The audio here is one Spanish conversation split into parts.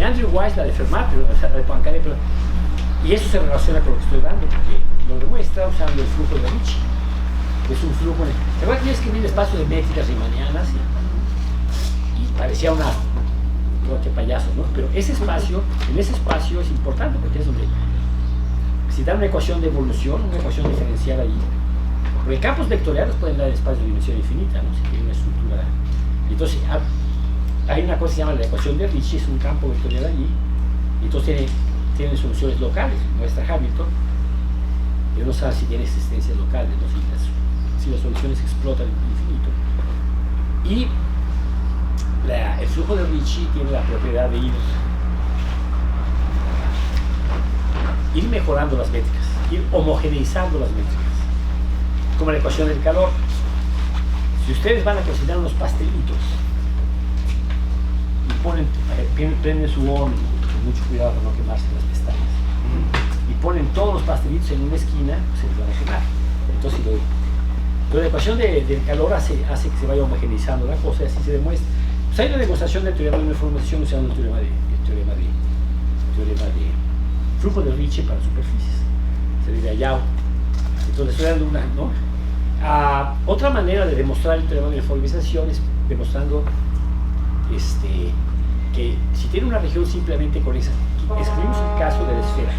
Andrew Weiss la de Fermat, la de Poincaré, y eso se relaciona con lo que estoy dando, porque lo demuestra usando el flujo de Ricci. Es un flujo. ¿Te acuerdas que yo escribí el espacio de métricas riemannianas? Y parecía una que payaso, ¿no? Pero ese espacio, en ese espacio es importante porque es donde si dan una ecuación de evolución, una ecuación diferencial allí, porque campos vectoriales pueden dar espacio de dimensión infinita, ¿no? Si tiene una estructura. Entonces hay una cosa que se llama la ecuación de Ricci, es un campo vectorial allí, y entonces tiene soluciones locales. Muestra Hamilton, pero no sabe si tiene existencias locales, ¿no? Si las soluciones explotan en infinito. Y el flujo de Ricci tiene la propiedad de ir mejorando las métricas, ir homogeneizando las métricas, como la ecuación del calor. Si ustedes van a cocinar unos pastelitos y prenden su horno, con mucho cuidado para no quemarse las pestañas, y ponen todos los pastelitos en una esquina, pues se les van a quemar. Entonces la ecuación del calor hace que se vaya homogeneizando la cosa, y así se demuestra. Pues hay una demostración del teorema de uniformización usando el teorema de flujo de Ricci para superficies. Se dice a Yao. Entonces estoy dando una, ¿no? Otra manera de demostrar el teorema de uniformización es demostrando que si tiene una región simplemente conexa, escribimos el caso de la esfera,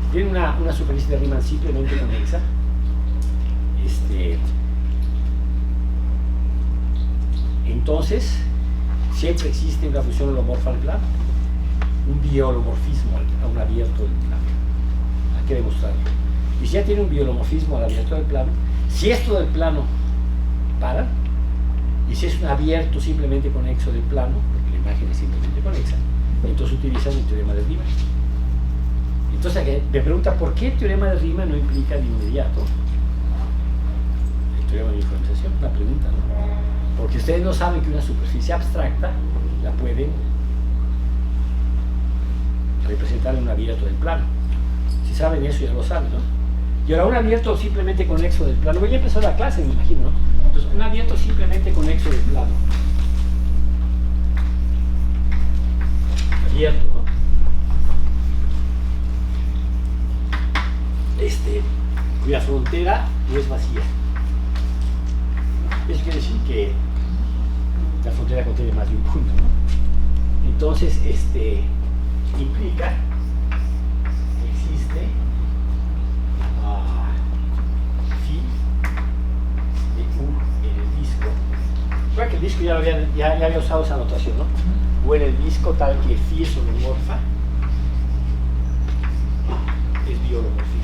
si tiene una superficie de Riemann simplemente conexa, entonces siempre existe una función holomorfa al plano, un biholomorfismo a un abierto del plano. Hay que demostrarlo. Y si ya tiene un biholomorfismo al abierto del plano, si esto del plano para, y si es un abierto simplemente conexo del plano, porque la imagen es simplemente conexa, entonces utilizan el teorema de Riemann. Entonces me pregunta por qué el teorema de Riemann no implica de inmediato el teorema de uniformización. Una pregunta, ¿no? Porque ustedes no saben que una superficie abstracta la pueden representar en un abierto del plano. Si saben eso, ya lo saben, ¿no? Y ahora un abierto simplemente conexo del plano. Voy a empezar la clase, me imagino, ¿no? Entonces, un abierto simplemente conexo del plano. Abierto, ¿no? Cuya frontera no es vacía. Eso quiere decir que la frontera contiene más de un punto, ¿no? Entonces, implica que existe phi de U en el disco. Recuerda que el disco ya había usado esa notación, ¿no? O en el disco tal que phi es holomorfa, es biholomorfismo.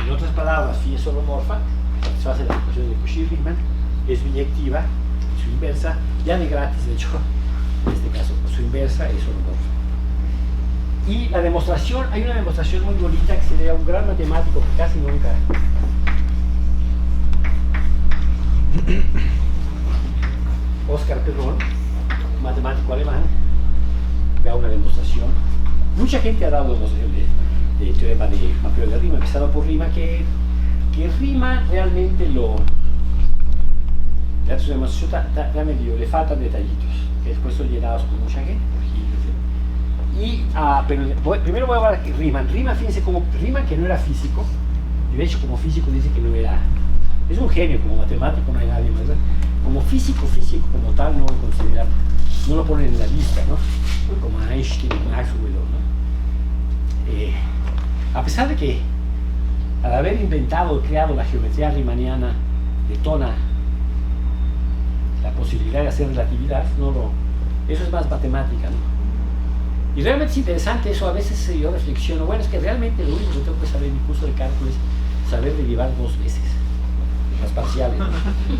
En otras palabras, phi es holomorfa, satisface la ecuación de Cauchy-Riemann, es biyectiva, y su inversa, ya de gratis, de hecho, en este caso, su inversa es holomorfa. Y la demostración, hay una demostración muy bonita que se le da a un gran matemático que casi nunca Oscar Perron, matemático alemán, da una demostración. Mucha gente ha dado demostración del teorema de Ampère de Riemann, empezado por Riemann, que Riemann realmente la sua demostración le faltan detallitos, que después son llenados por mucha gente, pero primero voy a hablar de Riemann. Fíjense como Riemann, que no era físico, y de hecho como físico dice que no era, es un genio, como matemático no hay nadie más, ¿verdad? Como físico como tal no lo consideran, no lo ponen en la lista, ¿no? Como Einstein, Maxwell, ¿no? A pesar de que al haber inventado, creado la geometría riemanniana, detona la posibilidad de hacer relatividad, eso es más matemática, ¿no? Y realmente es interesante eso. A veces yo reflexiono, bueno, es que realmente lo único que tengo que saber en mi curso de cálculo es saber derivar 2 veces las parciales, ¿no?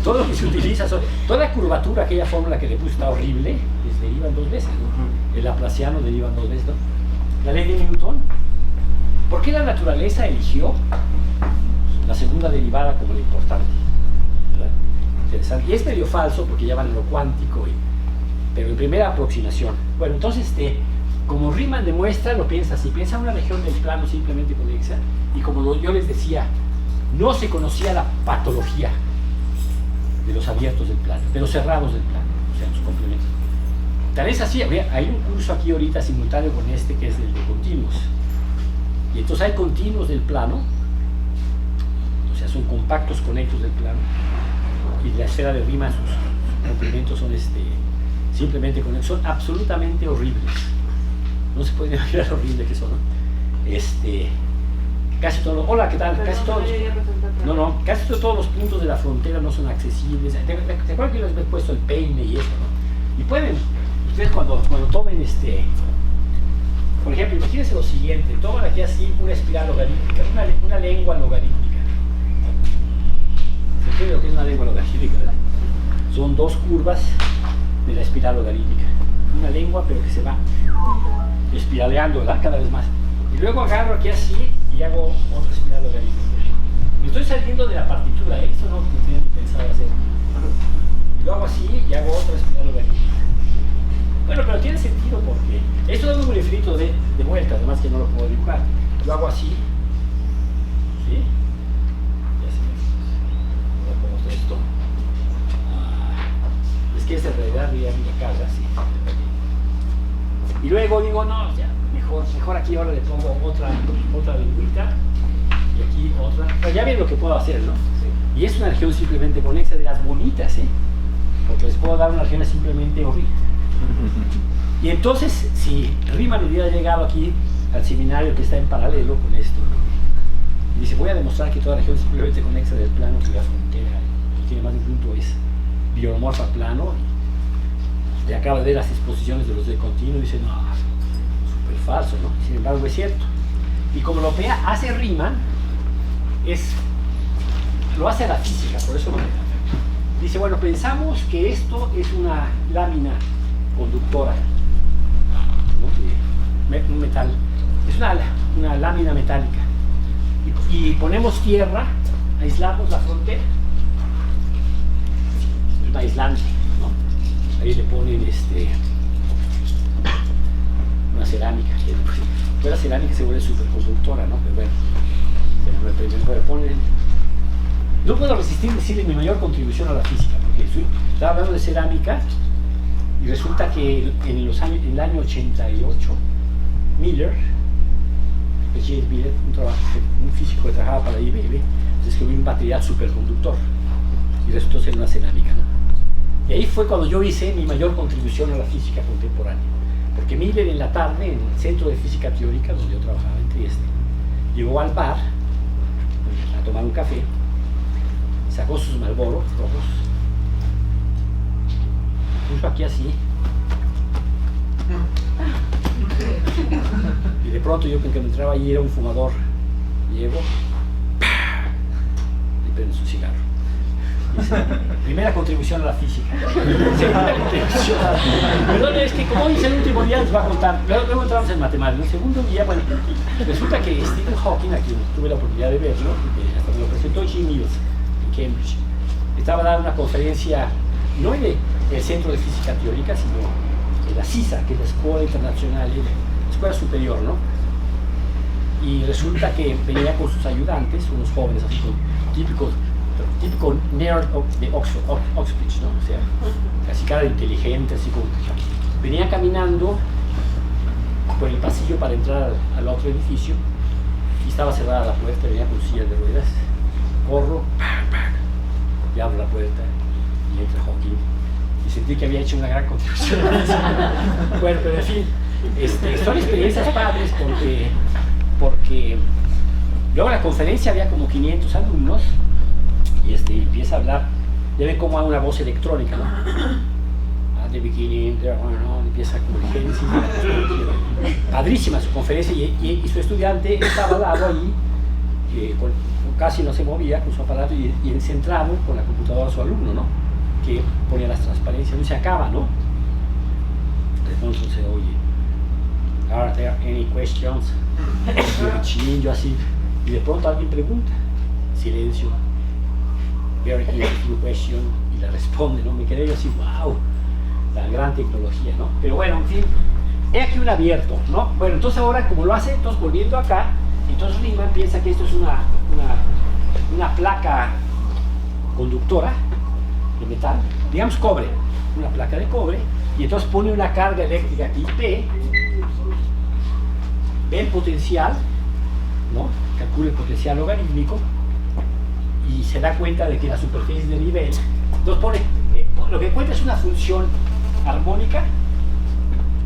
Todo lo que se utiliza, toda curvatura, aquella fórmula que le puse está horrible, les derivan 2 veces, ¿no? El laplaciano derivan 2 veces, ¿no? La ley de Newton. ¿Por qué la naturaleza eligió la segunda derivada como la importante? ¿Verdad? Interesante. Y es medio falso porque ya van en lo cuántico, pero en primera aproximación. Bueno, entonces, como Riemann demuestra, lo piensa así, piensa una región del plano simplemente conexa, y como yo les decía, no se conocía la patología de los abiertos del plano, de los cerrados del plano, o sea, los complementarios. Tal vez así, hay un curso aquí ahorita simultáneo con este que es el de continuos. Y entonces hay continuos del plano, o sea, son compactos conectos del plano. Y la esfera de Riemann, sus complementos son simplemente conectos. Son absolutamente horribles. No se pueden imaginar lo horrible que son, ¿no? Casi todos, hola, ¿qué tal? Casi todos, casi todos los puntos de la frontera no son accesibles. ¿Te acuerdas que les he puesto el peine y eso, no? Y pueden, ustedes cuando tomen por ejemplo, imagínense lo siguiente, toman aquí así una espiral logarítmica, una lengua logarítmica. ¿Se entiende lo que es una lengua logarítmica, verdad? Son dos curvas de la espiral logarítmica. Una lengua, pero que se va espiraleando, ¿verdad? Cada vez más. Y luego agarro aquí así y hago otra espiral logarítmica. Me estoy saliendo de la partitura, esto no lo tenía pensado hacer. Y lo hago así y hago otra espiral logarítmica. Bueno, pero tiene sentido porque esto es un infinito de vuelta, además que no lo puedo dibujar. Lo hago así, ¿sí? Y así me pongo esto. Es que esta en realidad ya me carga así. Y luego digo, no, ya, mejor aquí ahora le pongo otra lengüita y aquí otra. Pero ya ven lo que puedo hacer, ¿no? Sí. Y es una región simplemente conexa de las bonitas, ¿eh? Porque les puedo dar una región simplemente horrible. Y entonces, si Riemann hubiera llegado aquí al seminario que está en paralelo con esto, y dice, voy a demostrar que toda región simplemente conexa del plano que la frontera, que tiene más de un punto, es biomorfa plano, y acaba de ver las exposiciones de los de continuo y dice, no, súper falso, ¿no? Sin embargo, es cierto. Y como lo que hace Riemann, lo hace a la física, por eso dice, bueno, pensamos que esto es una lámina conductora, ¿no? Un metal, es una lámina metálica, y ponemos tierra, aislamos la frontera, es un aislante, ¿no? Ahí le ponen una cerámica, que pues, la cerámica se vuelve superconductora, ¿no? Pero bueno, ponen. No puedo resistir decirle mi mayor contribución a la física, porque estaba hablando de cerámica. Y resulta que en el año 88, Miller, un físico que trabajaba para IBM, descubrió un material superconductor y resultó ser una cerámica, ¿no? Y ahí fue cuando yo hice mi mayor contribución a la física contemporánea, porque Miller en la tarde, en el Centro de Física Teórica, donde yo trabajaba en Trieste, llegó al bar a tomar un café, sacó sus Marlboro rojos, puso aquí así, y de pronto yo que me entraba allí era un fumador. Llego y prendo su cigarro. Dice, primera contribución a la física. Segunda contribución. Perdón, es que como hoy es el último día les voy a contar. Luego entramos en matemáticas. El segundo día, bueno, resulta que Stephen Hawking, a quien tuve la oportunidad de verlo, hasta me lo presentó Jim Mills en Cambridge, estaba dando una conferencia, no en el Centro de Física Teórica, sino en la CISA, que es la Escuela Internacional, la Escuela Superior, ¿no? Y resulta que venía con sus ayudantes, unos jóvenes así con típico nerd de Oxford, Oxbridge, ¿no? O sea, casi cara de inteligente, así como venía caminando por el pasillo para entrar al otro edificio y estaba cerrada la puerta, venía con sillas de ruedas, corro, y abro la puerta y entra Hawking y sentí que había hecho una gran contribución. Bueno, pero en fin, son experiencias padres porque luego en la conferencia había como 500 alumnos y empieza a hablar, ya ven como una voz electrónica, ¿no? At the beginning, ¿no? Empieza como el génesis. Padrísima su conferencia y su estudiante estaba al lado ahí, casi no se movía con su aparato y centrado con la computadora a su alumno, ¿no? Que ponía las transparencias, no se acaba, ¿no? Entonces se oye, ¿are there any questions? Yo así, y de pronto alguien pregunta, silencio, very interesting question, y la responde, ¿no? Me quedé yo así, wow, la gran tecnología, ¿no? Pero bueno, en fin, he aquí un abierto, ¿no? Bueno, entonces ahora como lo hace, entonces volviendo acá, entonces Riemann piensa que esto es una placa conductora de metal, digamos cobre, una placa de cobre, y entonces pone una carga eléctrica aquí, P, ve el potencial, ¿no? Calcula el potencial logarítmico, y se da cuenta de que la superficie de nivel, entonces pone, lo que encuentra es una función armónica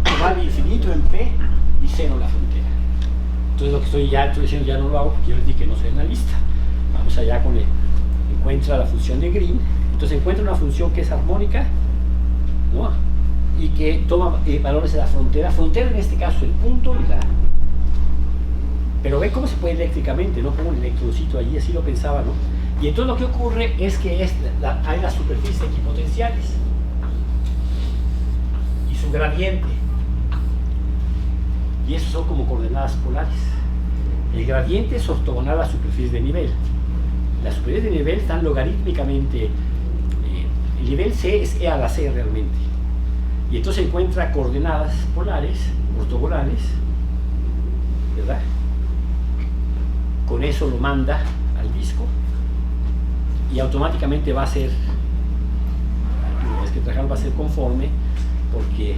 que va al infinito en P y cero en la frontera. Entonces lo que estoy diciendo ya no lo hago porque yo les dije que no soy analista. Vamos allá con encuentra la función de Green, entonces encuentra una función que es armónica, ¿no? Y que toma valores de la frontera en este caso el punto y la... Pero ve cómo se puede eléctricamente, ¿no? Como un electroncito allí, así lo pensaba, ¿no? Y entonces lo que ocurre es que hay las superficies equipotenciales y su gradiente, y esos son como coordenadas polares. El gradiente es ortogonal a la superficie de nivel. Las superficies de nivel están logarítmicamente, el nivel C es E a la C realmente, y entonces encuentra coordenadas polares, ortogonales, ¿verdad? Con eso lo manda al disco y automáticamente va a ser, una vez que trabajar va a ser conforme, porque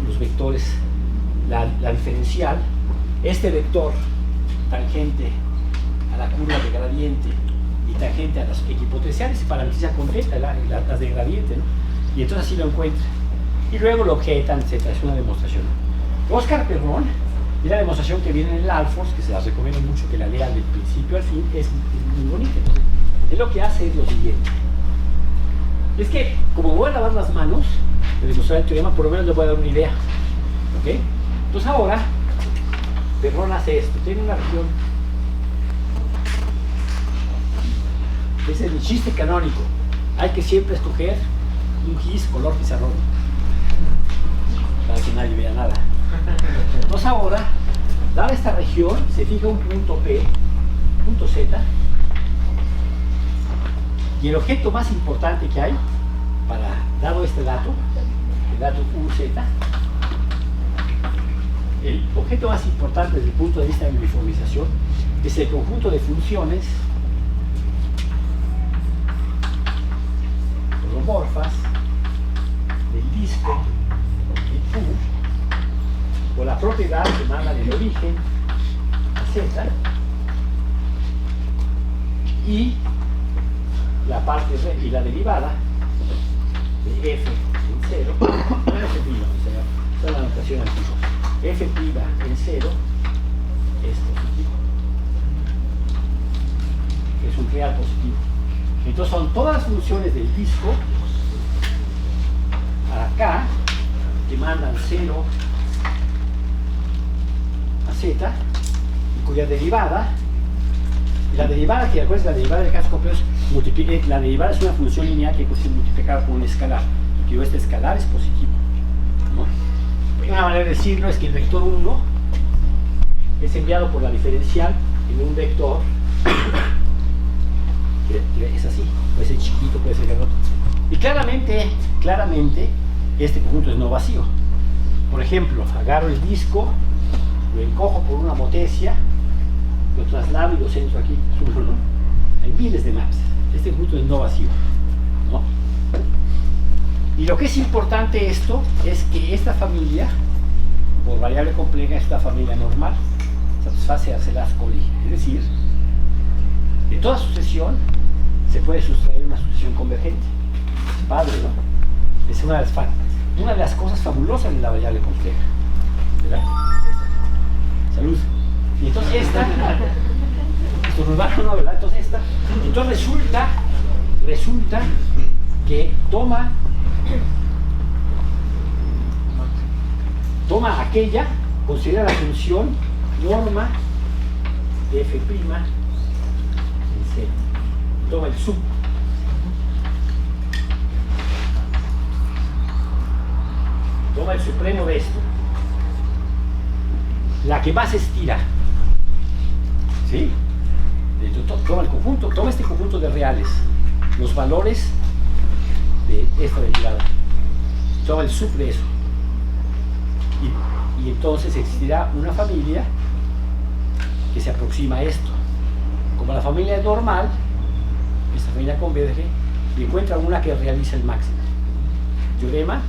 los vectores, la diferencial, este vector tangente a la curva de gradiente y tangente a las equipotenciales se paraliza completa, las de gradiente, ¿no? Y entonces así lo encuentra. Y luego lo objetan, etc. Es una demostración. Oscar Perrón, y la demostración que viene en el Alfors, que se las recomiendo mucho que la lean del principio al fin, es muy bonita. Entonces, él lo que hace es lo siguiente. Es que, como voy a lavar las manos de demostrar el teorema, por lo menos les voy a dar una idea. ¿Ok? Entonces ahora, Perrón hace esto. Tiene una región. Ese es el chiste canónico. Hay que siempre escoger un gis color pizarrón para que nadie vea nada. Entonces ahora, dada esta región, se fija un punto P, punto Z, y el objeto más importante que hay, dado este dato, el dato UZ, el objeto más importante desde el punto de vista de uniformización es el conjunto de funciones holomorfas del disco y Q, o la propiedad que manda del origen a Z, y la parte y la derivada de f en 0, no f prima, esa es la notación antigua, f prima en 0 es positivo, es un real positivo. Entonces son todas las funciones del disco acá que mandan 0 a Z, y cuya derivada, la derivada, que acuérdense, la derivada del caso completo es la derivada es una función lineal que es multiplicada por un escalar, y que este escalar es positivo, ¿no? Una manera de decirlo es que el vector 1 es enviado por la diferencial en un vector que es así, puede ser chiquito, puede ser grandote, y claramente este conjunto es no vacío. Por ejemplo, agarro el disco, lo encojo por una motesia, lo traslado y lo centro aquí. Hay miles de maps. Este conjunto es no vacío, ¿no? Y lo que es importante esto es que esta familia, por variable compleja, esta familia normal, satisface a Celas-Colli. Es decir, de toda sucesión se puede sustraer una sucesión convergente. Es padre, ¿no? Es una de las cosas fabulosas de la variable compleja, ¿verdad? Salud. Y entonces esto nos va a no, ¿verdad? Entonces resulta que toma aquella, considera la función norma de f' en C, toma el sub, toma el supremo de esto, la que más estira, ¿sí? Toma el conjunto, toma este conjunto de reales, los valores de esta derivada, toma el sub de eso, y entonces existirá una familia que se aproxima a esto. Como la familia es normal, esta familia converge y encuentra una que realiza el máximo. teorema,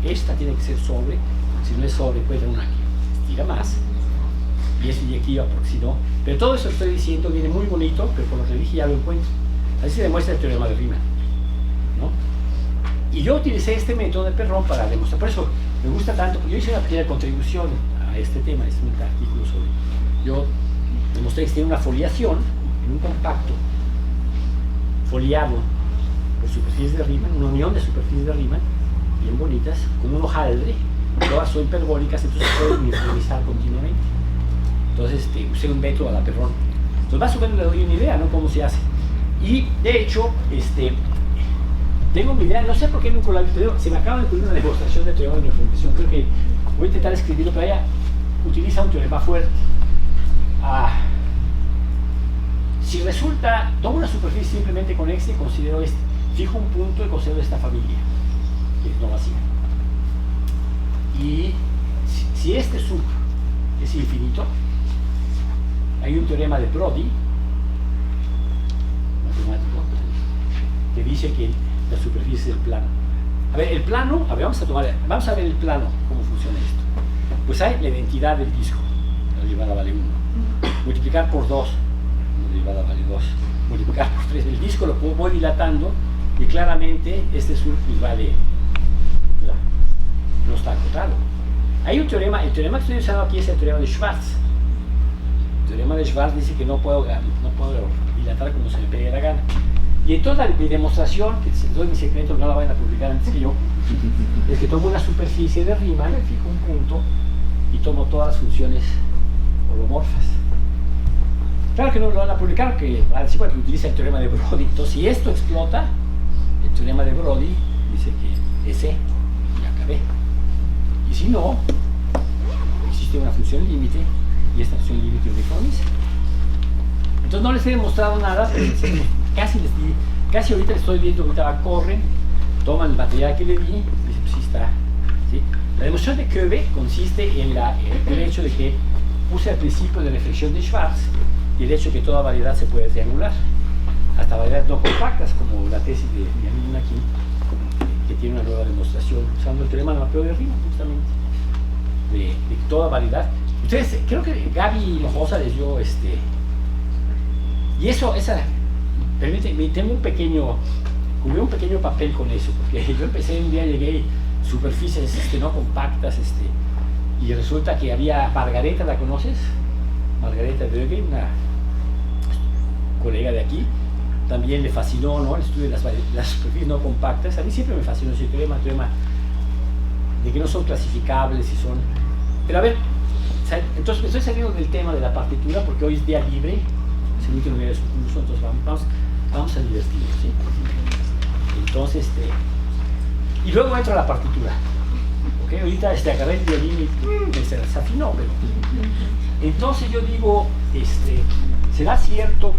esta tiene que ser sobre, si no es sobre puede tener una que estira más, y es inyectiva porque si no, pero todo eso que estoy diciendo viene muy bonito, pero con lo que dije ya lo encuentro. Así se demuestra el teorema de Riemann, ¿no? Y yo utilicé este método de Perron para demostrar, por eso me gusta tanto, porque yo hice una pequeña contribución a este tema, este artículo sobre, yo demostré que tiene una foliación en un compacto foliado por superficies de Riemann, una unión de superficies de Riemann bien bonitas, como un hojaldre, todas son hiperbólicas, entonces se pueden uniformizar continuamente. Entonces usé un método a la Perron. Entonces más o menos le doy una idea, ¿no? Cómo se hace. Y de hecho, tengo una idea, no sé por qué nunca la he visto, se me acaba de ocurrir una demostración de teorema de uniformización, creo que voy a intentar escribirlo, pero ella utiliza un teorema fuerte. Si resulta, tomo una superficie simplemente con este y considero este, fijo un punto y considero esta familia, que es no vacía. Y si este sub es infinito, hay un teorema de Brody, matemático, que dice que la superficie es el plano. A ver, el plano, vamos a ver el plano, cómo funciona esto. Pues hay la identidad del disco, la derivada vale 1. Multiplicar por 2, la derivada vale 2. Multiplicar por 3, el disco lo voy dilatando y claramente este sur pues vale, ¿verdad? No está acotado. Hay un teorema, el teorema que estoy usando aquí es el teorema de Schwarz. El teorema de Schwarz dice que no puedo dilatar como se me pegue la gana. Y en toda mi demostración, que se les doy mi secreto, no la vayan a publicar antes que yo, es que tomo una superficie de Riemann, fijo un punto y tomo todas las funciones holomorfas. Claro que no lo van a publicar, porque porque utiliza el teorema de Brody. Entonces, si esto explota, el teorema de Brody dice que es E, y acabé. Y si no, existe una función límite, y esta función límite uniformiza. Entonces no les he demostrado nada, pero casi ahorita les estoy viendo, ahorita corren, toman el material que le di, y dicen, pues sí está. ¿Sí? La demostración de Köbe consiste en el hecho de que puse el principio de reflexión de Schwarz y el hecho de que toda variedad se puede triangular, hasta variedades no compactas, como la tesis de mi amigo aquí, que tiene una nueva demostración usando el teorema de Mapeo de Riemann, justamente, de toda variedad. Ustedes, creo que Gaby Hinojosa les dio y eso, permíteme, jugué un pequeño papel con eso, porque yo empecé un día, llegué superficies no compactas, y resulta que había Margareta, ¿la conoces? Margareta Böge, una colega de aquí, también le fascinó, ¿no?, el estudio de las superficies no compactas. A mí siempre me fascinó ese teorema de que no son clasificables y son... Pero a ver, entonces me estoy saliendo del tema de la partitura porque hoy es día libre, es el último día de su curso, entonces vamos a divertirnos, ¿sí? Entonces, y luego entro a la partitura, ¿ok? Ahorita agarré el violín y se desafinó, pero... Entonces yo digo, ¿será cierto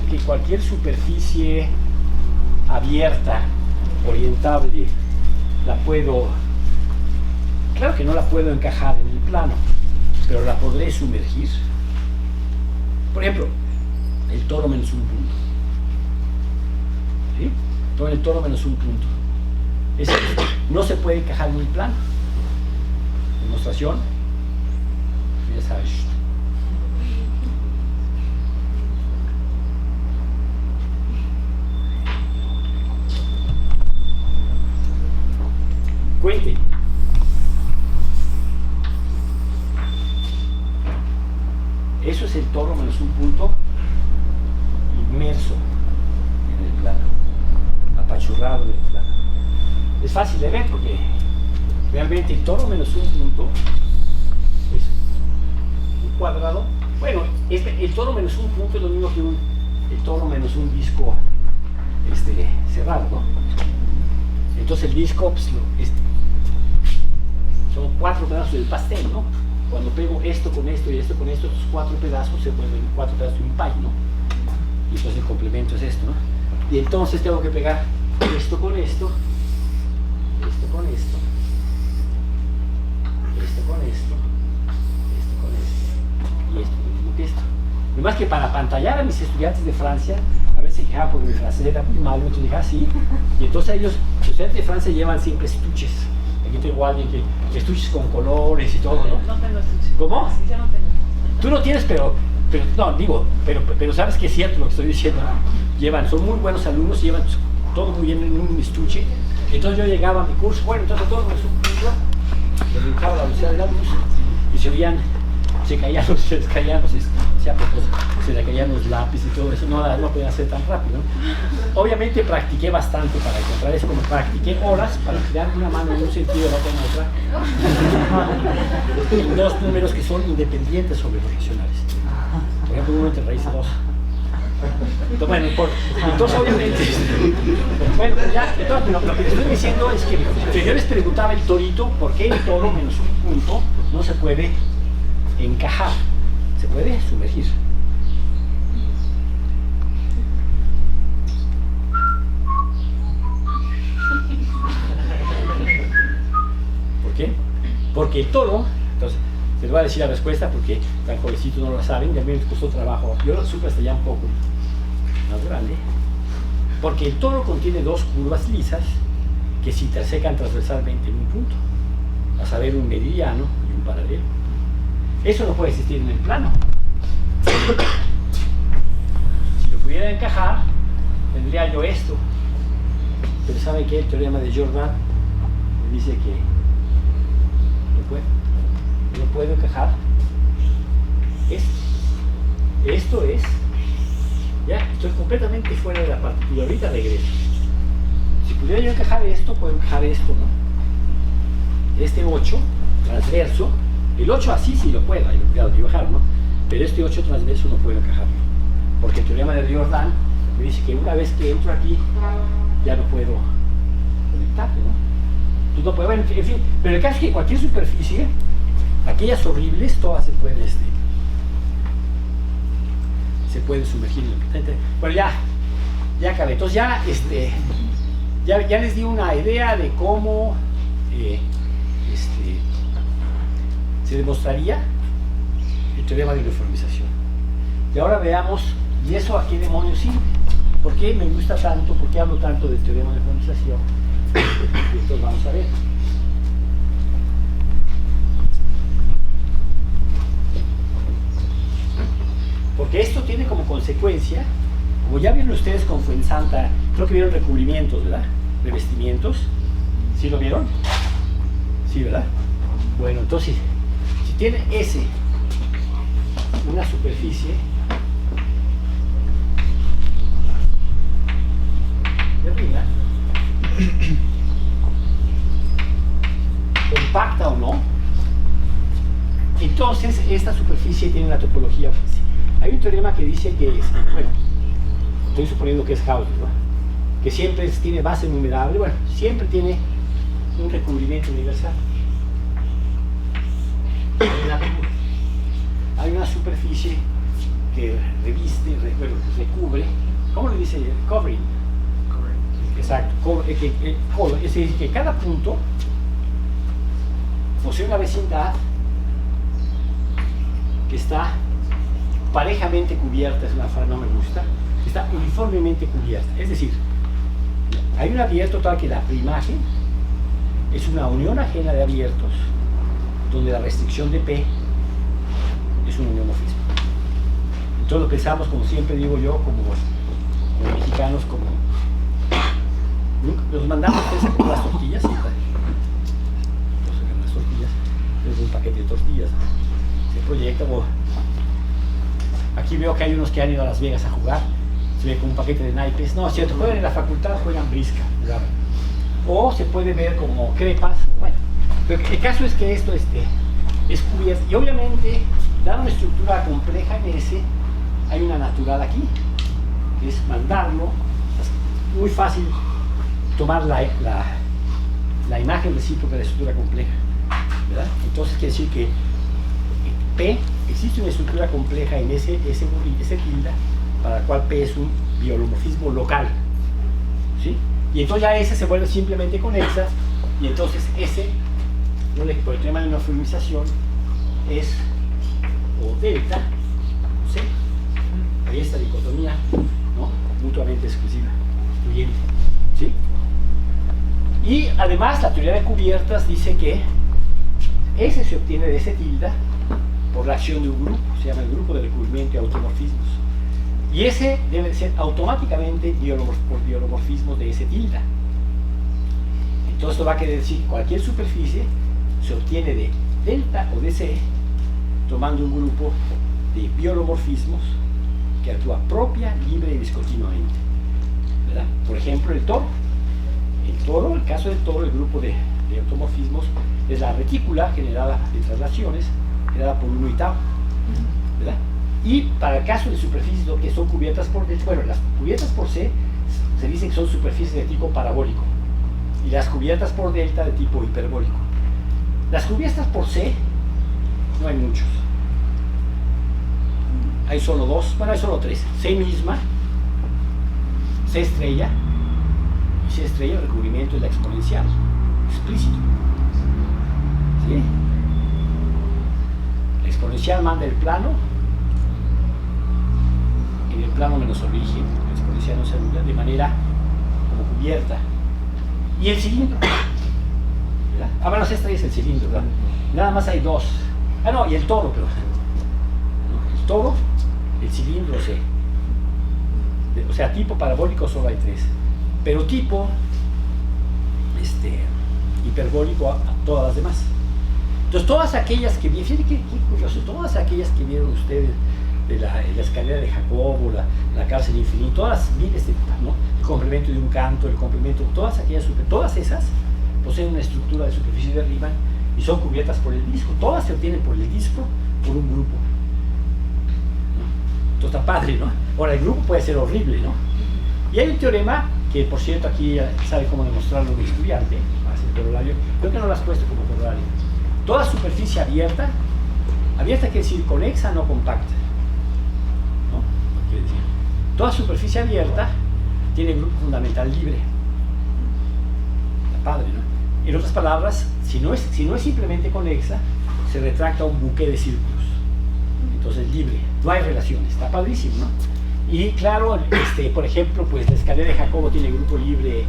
que cualquier superficie abierta, orientable, la puedo... Claro que no la puedo encajar en el plano, pero la podré sumergir. Por ejemplo, el toro menos un punto. ¿Sí? Todo el toro menos un punto. No se puede encajar en el plano. Demostración. Ya sabes. Cuente. Eso es el toro menos un punto inmerso en el plano, apachurrado en el plano. Es fácil de ver porque realmente el toro menos un punto es un cuadrado. Bueno, el toro menos un punto es lo mismo que el toro menos un disco cerrado, ¿no? Entonces el disco pues, son 4 pedazos del pastel, ¿no? Cuando pego esto con esto y esto con esto, estos 4 pedazos se vuelven 4 pedazos de un pie, ¿no? Y entonces el complemento es esto, ¿no? Y entonces tengo que pegar esto con esto, esto con esto, esto con esto, esto con esto, y esto con esto. Lo más que para apantallar a mis estudiantes de Francia, a veces se quejaba porque mi francés era muy malo, entonces dije, ah, sí. Y entonces ellos, los estudiantes de Francia llevan siempre estuches. Aquí tengo a alguien que estuches con colores y todo, ¿no? No tengo estuches. ¿Cómo? Sí, yo no tengo. Tú no tienes, pero sabes que es cierto lo que estoy diciendo. Son muy buenos alumnos, llevan todo muy bien en un estuche. Entonces yo llegaba a mi curso, bueno, entonces todo me supo, le dibujaba la velocidad de la luz y se le caían los lápices y todo eso, no podía hacer tan rápido. Obviamente practiqué bastante para encontrar eso, como practiqué horas para girar una mano en un sentido y la otra en otra, en dos números que son independientes sobre los racionales. Por ejemplo, uno entre raíz de 2. Entonces obviamente, bueno, pues ya, entonces, lo que te estoy diciendo es que yo les preguntaba el torito por qué el toro menos un punto no se puede encajar, se puede sumergir. ¿Por qué? Porque el toro, entonces, les voy a decir la respuesta porque tan jovencitos no lo saben, y a mí me costó trabajo, yo lo supe hasta ya un poco más grande, porque el toro contiene dos curvas lisas que se intersecan transversalmente en un punto, a saber un meridiano y un paralelo. Eso no puede existir en el plano. Si lo pudiera encajar, tendría yo esto, pero ¿sabe qué? El teorema de Jordan me dice que no puedo encajar esto es, ya estoy completamente fuera de la partitura, ahorita regreso. Si pudiera yo encajar esto, puedo encajar esto, ¿no? Este 8 transverso, el 8 así sí lo puedo, ahí lo puedo dibujar, ¿no? Pero este 8 transverso no puedo encajarlo, porque el teorema de Jordan me dice que una vez que entro aquí, ya no puedo conectarlo, ¿no? Entonces no puedo, en fin, pero el caso es que cualquier superficie, aquellas horribles, todas se pueden sumergir. Bueno, ya acabé. Entonces ya les di una idea de cómo se demostraría el teorema de uniformización. Y ahora veamos, ¿y eso a qué demonios sirve? ¿Por qué me gusta tanto? ¿Por qué hablo tanto del teorema de uniformización? Y entonces vamos a ver. Porque esto tiene como consecuencia, como ya vieron ustedes con Fuensanta, creo que vieron recubrimientos, ¿verdad? Revestimientos. ¿Sí lo vieron? Sí, ¿verdad? Bueno, entonces, si tiene una superficie de arriba, compacta o no, entonces esta superficie tiene una topología física. Hay un teorema que dice que bueno, estoy suponiendo que es Hausdorff, ¿no? Que siempre tiene base numerable, bueno, siempre tiene un recubrimiento universal. Hay una superficie que reviste, recubre, ¿cómo le dice? Covering. Exacto, es decir, que cada punto posee una vecindad que está parejamente cubierta, es una frase, no me gusta, está uniformemente cubierta. Es decir, hay un abierto tal que la preimagen es una unión ajena de abiertos, donde la restricción de P es un uniomorfismo. Entonces lo pensamos, como siempre digo yo, como mexicanos, como los mandamos a comprar las tortillas, ¿sí? Las tortillas, es un paquete de tortillas, se proyecta. Aquí veo que hay unos que han ido a Las Vegas a jugar, se ve como un paquete de naipes. No, cierto, juegan en la facultad, juegan brisca, ¿verdad? O se puede ver como crepas. Bueno, pero el caso es que esto es cubierto, y obviamente, dada una estructura compleja en S, hay una natural aquí, que es mandarlo. Es muy fácil tomar la imagen recíproca de la estructura compleja, ¿verdad? Entonces quiere decir que P, existe una estructura compleja en ese tilde, para la cual P es un biolomorfismo local, ¿sí? Y entonces ya S se vuelve simplemente conexa, y entonces S, por el tema de una uniformización, es o delta, ¿sí? Hay esta dicotomía, ¿no? mutuamente exclusiva, excluyente, ¿sí? Y además la teoría de cubiertas dice que ese se obtiene de ese tilde por la acción de un grupo, se llama el grupo de recubrimiento y automorfismos. Y ese debe ser automáticamente por biolomorfismos de ese tilde. Entonces esto va a querer decir que cualquier superficie se obtiene de delta o de C tomando un grupo de biolomorfismos que actúa propia, libre y discontinuamente, ¿verdad? Por ejemplo, el toro. El caso del toro, el grupo de automorfismos es la retícula generada de traslaciones, generada por 1 y tau, ¿verdad? Y para el caso de superficies que son cubiertas por delta, bueno, las cubiertas por C se dice que son superficies de tipo parabólico y las cubiertas por delta de tipo hiperbólico. Las cubiertas por C no hay muchos, hay solo 2, bueno, hay solo 3: C misma, C estrella, y C estrella el recubrimiento es la exponencial, explícito, ¿sí? La exponencial manda el plano en el plano menos origen, la exponencial no se anula de manera como cubierta. Y el cilindro, ¿verdad? Ah, bueno, C estrella es el cilindro, ¿verdad? Nada más hay 2. Ah, no, y el toro, pero el toro, el cilindro C. O sea, tipo parabólico solo hay 3, pero tipo hiperbólico a todas las demás. Entonces, todas aquellas que vieron, fíjense qué curioso, todas aquellas que vieron ustedes de la escalera de Jacobo, la cárcel infinita, todas miles de, ¿no? El complemento de un canto, el complemento, todas esas poseen una estructura de superficie de Riemann y son cubiertas por el disco. Todas se obtienen por el disco, por un grupo, ¿no? Entonces está padre, ¿no? Ahora, el grupo puede ser horrible, ¿no? Y hay un teorema que, por cierto, aquí sabe cómo demostrarlo un estudiante, creo que no lo has puesto como corolario. Toda superficie abierta quiere decir conexa, no compacta, ¿no? Quiere decir, toda superficie abierta tiene grupo fundamental libre. Está padre, ¿no? En otras palabras, si no es simplemente conexa, se retracta un buque de círculos. Entonces libre, no hay relaciones, está padrísimo, ¿no? Y claro, por ejemplo, pues la escalera de Jacobo tiene grupo libre,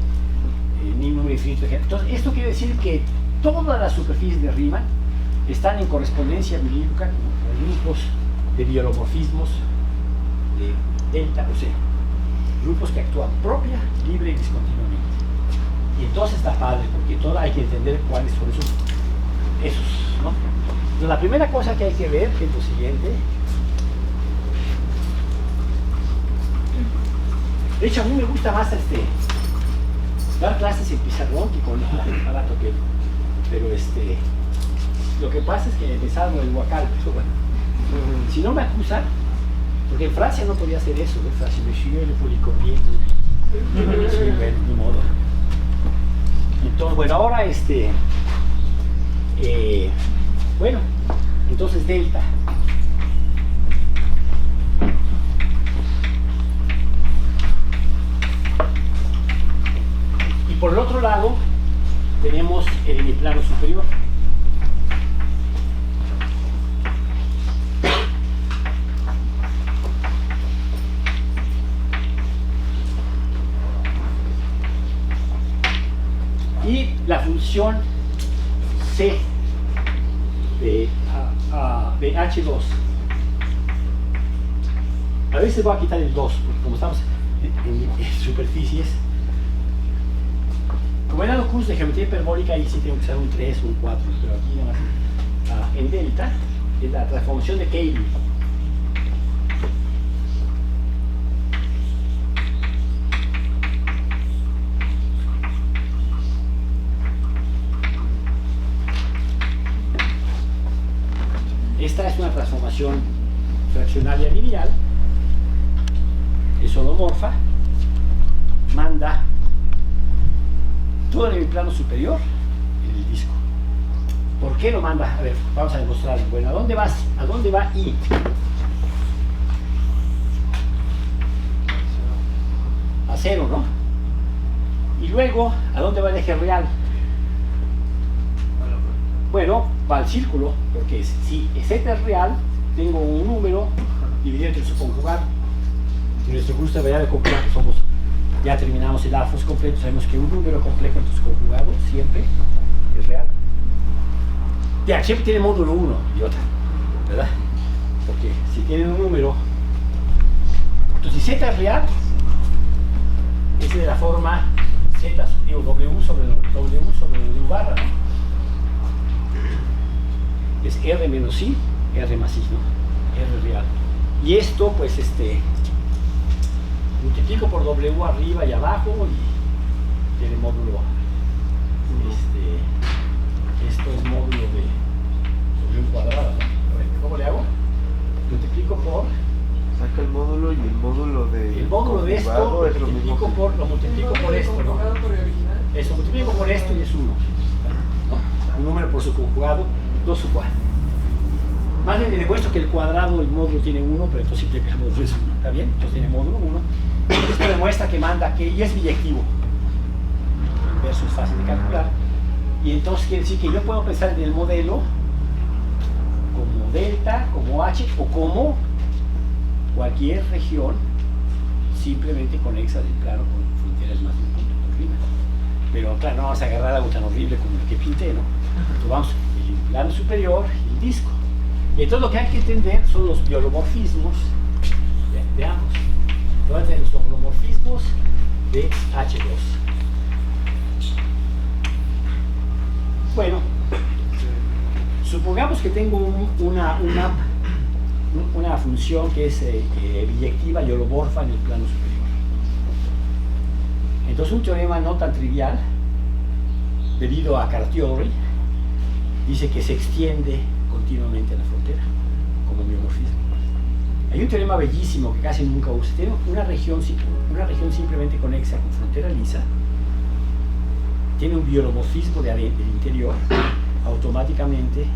ni número infinito. Entonces, esto quiere decir que todas las superficies de Riemann están en correspondencia biológica con grupos de biolomorfismos de delta o C, grupos que actúan propia, libre y discontinuamente. Y entonces está padre, porque hay que entender cuáles son esos, ¿no? Entonces, la primera cosa que hay que ver es lo siguiente. De hecho, a mí me gusta más dar clases en pizarrón que con el aparato que... Pero lo que pasa es que me salgo del huacal, pero bueno. Si no me acusan, porque en Francia no podía hacer eso, en Francia me le policopié, sí, bueno, ni modo. Entonces, bueno, ahora bueno, entonces delta. Y por el otro lado tenemos el hemiplano superior. Y la función C de H2. A veces voy a quitar el 2, porque como estamos en superficies, como he dado curso de geometría hiperbólica, ahí sí tengo que usar un 3 o un 4, pero aquí nada más. En delta es la transformación de Cayley. Esta es una transformación fraccionaria lineal, es holomorfa, manda todo en el plano superior en el disco. ¿Por qué lo manda? A ver, vamos a demostrarlo. Bueno, ¿a dónde va I? A 0, ¿no? Y luego, ¿a dónde va el eje real? Bueno, va al círculo, porque si z es real, tengo un número dividido entre su conjugado. Si nuestro cruce de variable complejo ya terminamos el alfos completo, sabemos que un número complejo entonces conjugado siempre es real. Ya, siempre tiene módulo 1, idiota, ¿verdad? Porque si tiene un número, entonces si z es real, es de la forma z, digo, w sobre w barra, ¿no? Es r menos i, r más i, ¿no? R real. Y esto, pues, multiplico por w arriba y abajo y tiene módulo, esto es módulo de w cuadrado, ¿no? A ver, ¿cómo le hago? Multiplico por... Saca el módulo y el módulo de... El módulo de esto lo multiplico por esto, ¿no? Eso, multiplico por esto y es 1, ¿no? Un número por su conjugado, 2 su cuadrado. Más bien le demuestro que el cuadrado, el módulo tiene 1, pero entonces simple que el módulo es 1, ¿está bien? Entonces tiene módulo 1. Esto demuestra que manda que, y es biyectivo. El inverso es fácil de calcular. Y entonces quiere decir que yo puedo pensar en el modelo como delta, como h o como cualquier región simplemente conexa del plano con fronteras más de un punto por arriba. Pero claro, no vamos a agarrar algo tan horrible como el que pinté, ¿no? Entonces vamos, el plano superior y el disco. Y entonces lo que hay que entender son los biolomorfismos de ambos. Entonces los biolomorfismos de H2. Bueno, supongamos que tengo una función que es biyectiva y holomorfa en el plano superior. Entonces un teorema no tan trivial, debido a Cartier, dice que se extiende continuamente a la frontera, como biomorfismo. Hay un teorema bellísimo que casi nunca usa. Tiene una región simplemente conexa con frontera lisa, tiene un biolomorfismo del interior, automáticamente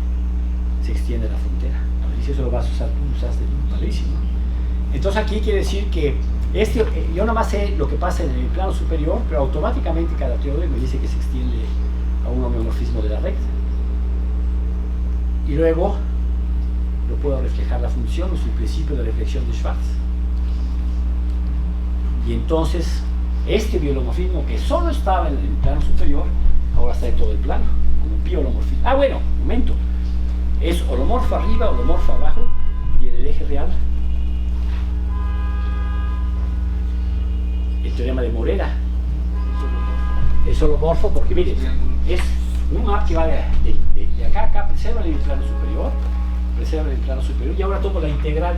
se extiende a la frontera. A ver si eso lo vas a usar, tú usaste, padrísimo. Entonces aquí quiere decir que yo nomás sé lo que pasa en el plano superior, pero automáticamente cada teorema me dice que se extiende a un homeomorfismo de la recta. Y luego lo puedo reflejar la función, o su principio de reflexión de Schwarz. Y entonces este biolomorfismo que solo estaba en el plano superior, ahora está en todo el plano, como biolomorfismo. Ah, bueno, un momento. Es holomorfo arriba, holomorfo abajo, y en el eje real el teorema de Morera es holomorfo porque, miren, es un map que va de acá a acá, preserva en el plano superior, y ahora tomo la integral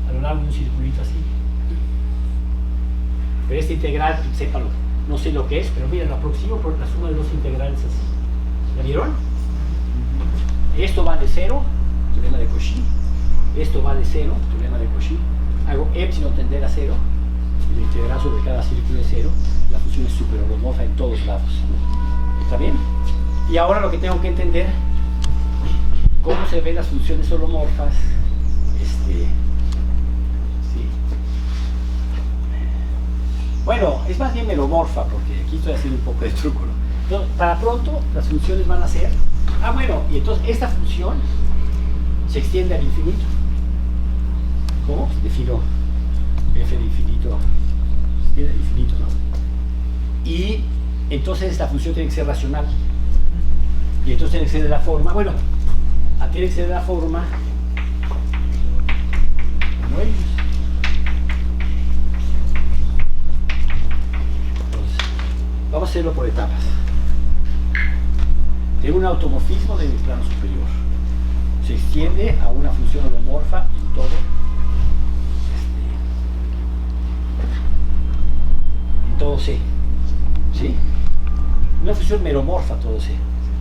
a lo largo de un circulito así. Pero esta integral, sépalo, no sé lo que es, pero miren, lo aproximo por la suma de dos integrales así. ¿La vieron? Esto va de 0, teorema de Cauchy. Esto va de 0, teorema de Cauchy. Hago epsilon tender a 0, y la integral sobre cada círculo es 0. La función es superholomorfa en todos lados. ¿Está bien? Y ahora lo que tengo que entender, cómo se ven las funciones holomorfas. Sí. Bueno, es más bien melomorfa, porque aquí estoy haciendo un poco de truco, ¿no? Entonces, para pronto, las funciones van a ser... Ah, bueno, y entonces esta función se extiende al infinito. ¿Cómo? Defino f de infinito, se extiende al infinito, ¿no? Y entonces esta función tiene que ser racional. Y entonces tiene que ser de la forma, bueno, tiene que ser de la forma como ellos. Entonces, vamos a hacerlo por etapas. Tengo un automorfismo de mi plano superior. Se extiende a una función holomorfa en todo. En todo C. ¿Sí? Una función meromorfa todo C.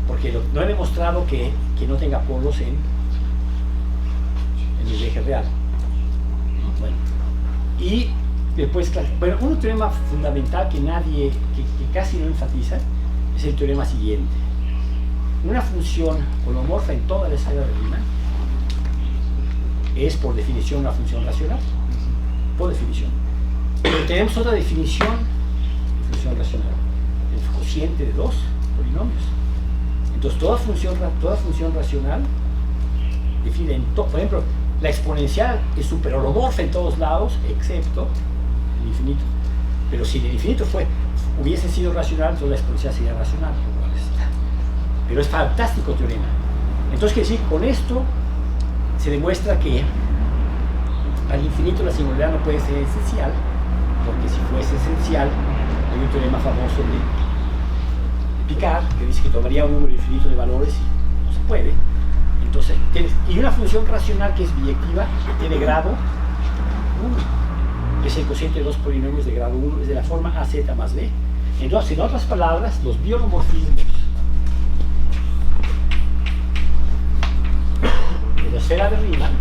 Porque no he demostrado que no tenga polos en el eje real. Bueno. Y después, bueno, un teorema fundamental que casi no enfatiza es el teorema siguiente. Una función holomorfa en toda la esfera de Riemann es por definición una función racional, por definición. Pero tenemos otra definición de función racional, el cociente de dos polinomios. Entonces toda función racional define, por ejemplo, la exponencial es superholomorfa en todos lados, excepto el infinito. Pero si el infinito hubiese sido racional, entonces la exponencial sería racional. Pero es fantástico teorema. Entonces, quiere decir, con esto se demuestra que al infinito la singularidad no puede ser esencial, porque si fuese esencial, hay un teorema famoso de Picard que dice que tomaría un número infinito de valores y no se puede. Entonces, y una función racional que es biyectiva, que tiene grado 1, es el cociente de dos polinomios de grado 1, es de la forma AZ más B. Entonces, en otras palabras, los biolomorfismos de la esfera de Riemann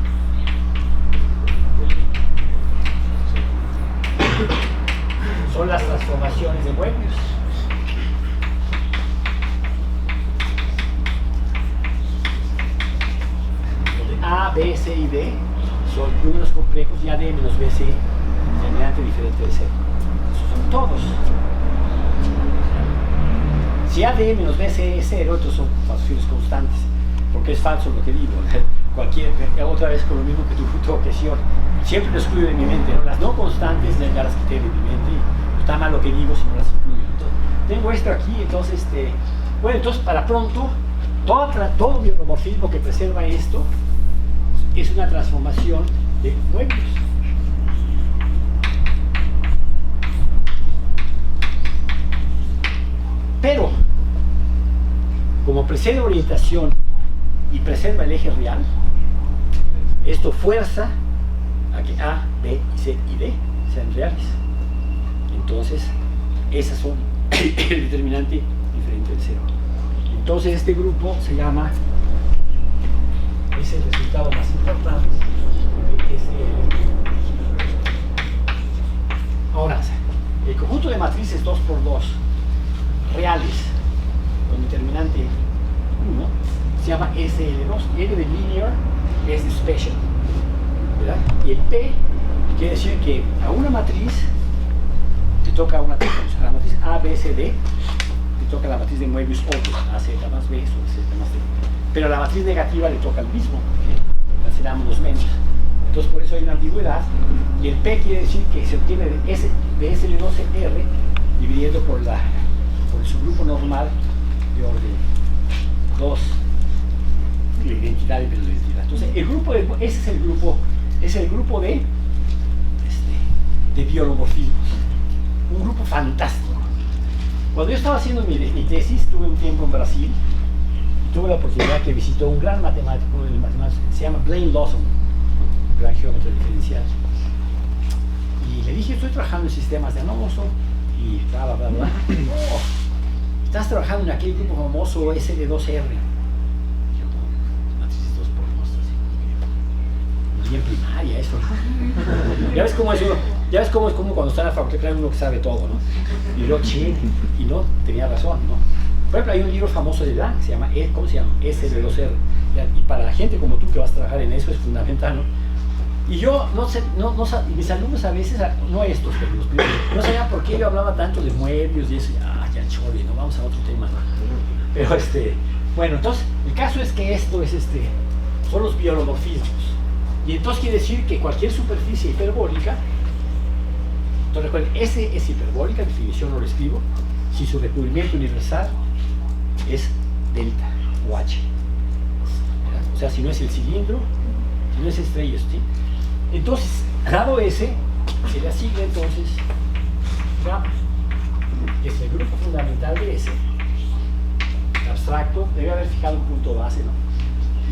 son las transformaciones de Möbius. Donde A, B, C y D son números complejos y AD menos BC es determinante diferente de cero. Esos son todos. Si AD menos BC es cero, entonces son funciones constantes, porque es falso lo que digo. Otra vez con lo mismo que tu objeción. Siempre lo excluyo de mi mente, ¿no? Las no constantes ya las quité de mi mente y está mal lo que digo si no las incluyo. Entonces, tengo esto aquí, entonces, bueno, entonces para pronto, todo biolomorfismo que preserva esto es una transformación de Möbius. Pero, como preserva orientación y preserva el eje real, esto fuerza a que A, B, C y D sean reales. Entonces, esas son el determinante diferente del cero. Entonces, este grupo se llama, es el resultado más importante de SL. Ahora, el conjunto de matrices 2×2 reales con determinante 1 se llama SL2. L de linear es de special, ¿verdad? Y el P quiere decir que a una matriz te toca una transformación. A la matriz A, B, C, D te toca la matriz de Möbius obvio, AZ más B sobre Z más D. Pero a la matriz negativa le toca el mismo, porque cancelamos los menos. Entonces por eso hay una ambigüedad. Y el P quiere decir que se obtiene de SL12R dividiendo por el subgrupo normal de orden 2, la identidad y la identidad. Entonces, ese es el grupo de biolomorfismos. Un grupo fantástico. Cuando yo estaba haciendo mi tesis, tuve un tiempo en Brasil y tuve la oportunidad que visitó un gran matemático, se llama Blaine Lawson, un gran geómetra diferencial. Y le dije, estoy trabajando en sistemas de Anoso y bla, bla, bla, bla. Estás trabajando en aquel grupo famoso SL2R. En primaria, eso. Ya ves cómo es como cuando está en la facultad, claro, uno que sabe todo, ¿no? Y yo, y no, tenía razón, ¿no? Por ejemplo, hay un libro famoso de Blanc, se llama, ¿cómo se llama? SL2R. Y para la gente como tú que vas a trabajar en eso es fundamental, ¿no? Y yo, y mis alumnos a veces, no estos, pero los primeros, no sabían por qué yo hablaba tanto de Möbius y eso, ya chole, ¿no? Vamos a otro tema, ¿no? Pero bueno, entonces, el caso es que esto es son los biolomorfismos. Y entonces quiere decir que cualquier superficie hiperbólica, entonces recuerden, S es hiperbólica, definición no lo escribo, si su recubrimiento universal es delta o H. O sea, si no es el cilindro, si no es estrella, ¿sí? Entonces, dado S, se le asigna entonces gamma, que es el grupo fundamental de S, abstracto, debe haber fijado un punto base, ¿no?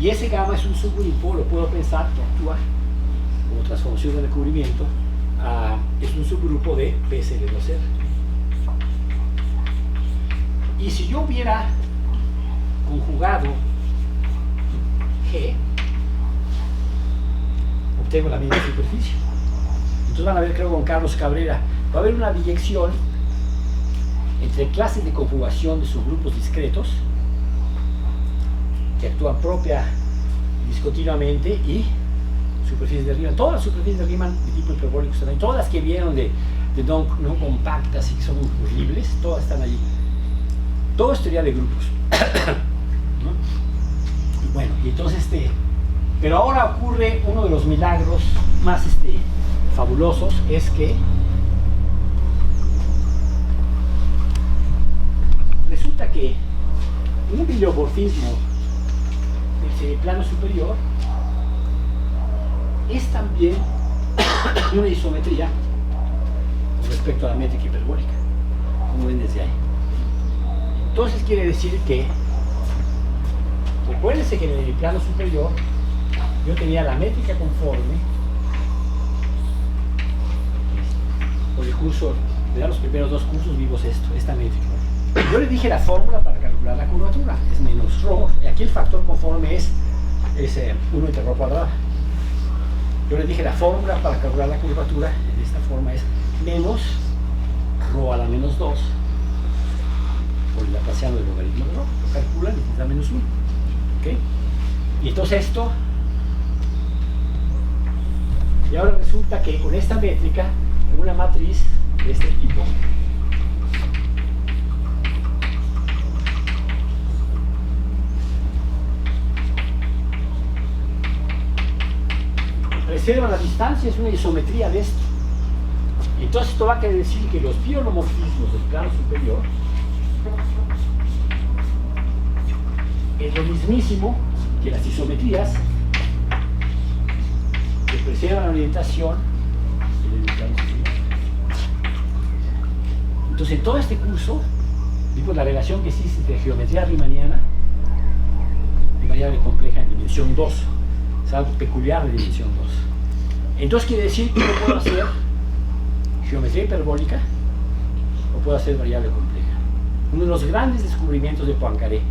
Y ese gamma es un subgrupo, lo puedo pensar, actúa como transformación de recubrimiento, es un subgrupo de PSL2R. Y si yo hubiera conjugado G, obtengo la misma superficie. Entonces van a ver, creo, con Carlos Cabrera, va a haber una biyección entre clases de conjugación de subgrupos discretos que actúan propia y discontinuamente y superficies de Riemann. Todas las superficies de Riemann de tipo hiperbólico están ahí. Todas las que vieron de no compactas y que son horribles, todas están allí. Todo es teoría de grupos. ¿No? Y bueno, y entonces pero ahora ocurre uno de los milagros más fabulosos, es que que un bibliomorfismo del semiplano superior es también una isometría con respecto a la métrica hiperbólica, como ven desde ahí. Entonces quiere decir que, recuérdense que en el plano superior yo tenía la métrica conforme por el curso, de los primeros dos cursos vimos esta métrica. Yo le dije la fórmula para calcular la curvatura, es menos ρ, y aquí el factor conforme es 1 entre ρ cuadrada. Yo le dije la fórmula para calcular la curvatura, de esta forma es menos ρ a la menos 2 por el laplaciano del logaritmo de ρ, lo calculan y da menos 1. ¿Okay? Y entonces esto, y ahora resulta que con esta métrica, una matriz de este tipo, reserva la distancia, es una isometría de esto. Entonces esto va a querer decir que los biolomorfismos del plano superior es lo mismísimo que las isometrías que preservan la orientación del plano superior. Entonces en todo este curso vimos la relación que existe entre geometría riemanniana y variable compleja en dimensión 2. Es algo peculiar de dimensión 2. Entonces quiere decir que yo puedo hacer geometría hiperbólica o puedo hacer variable compleja. Uno de los grandes descubrimientos de Poincaré,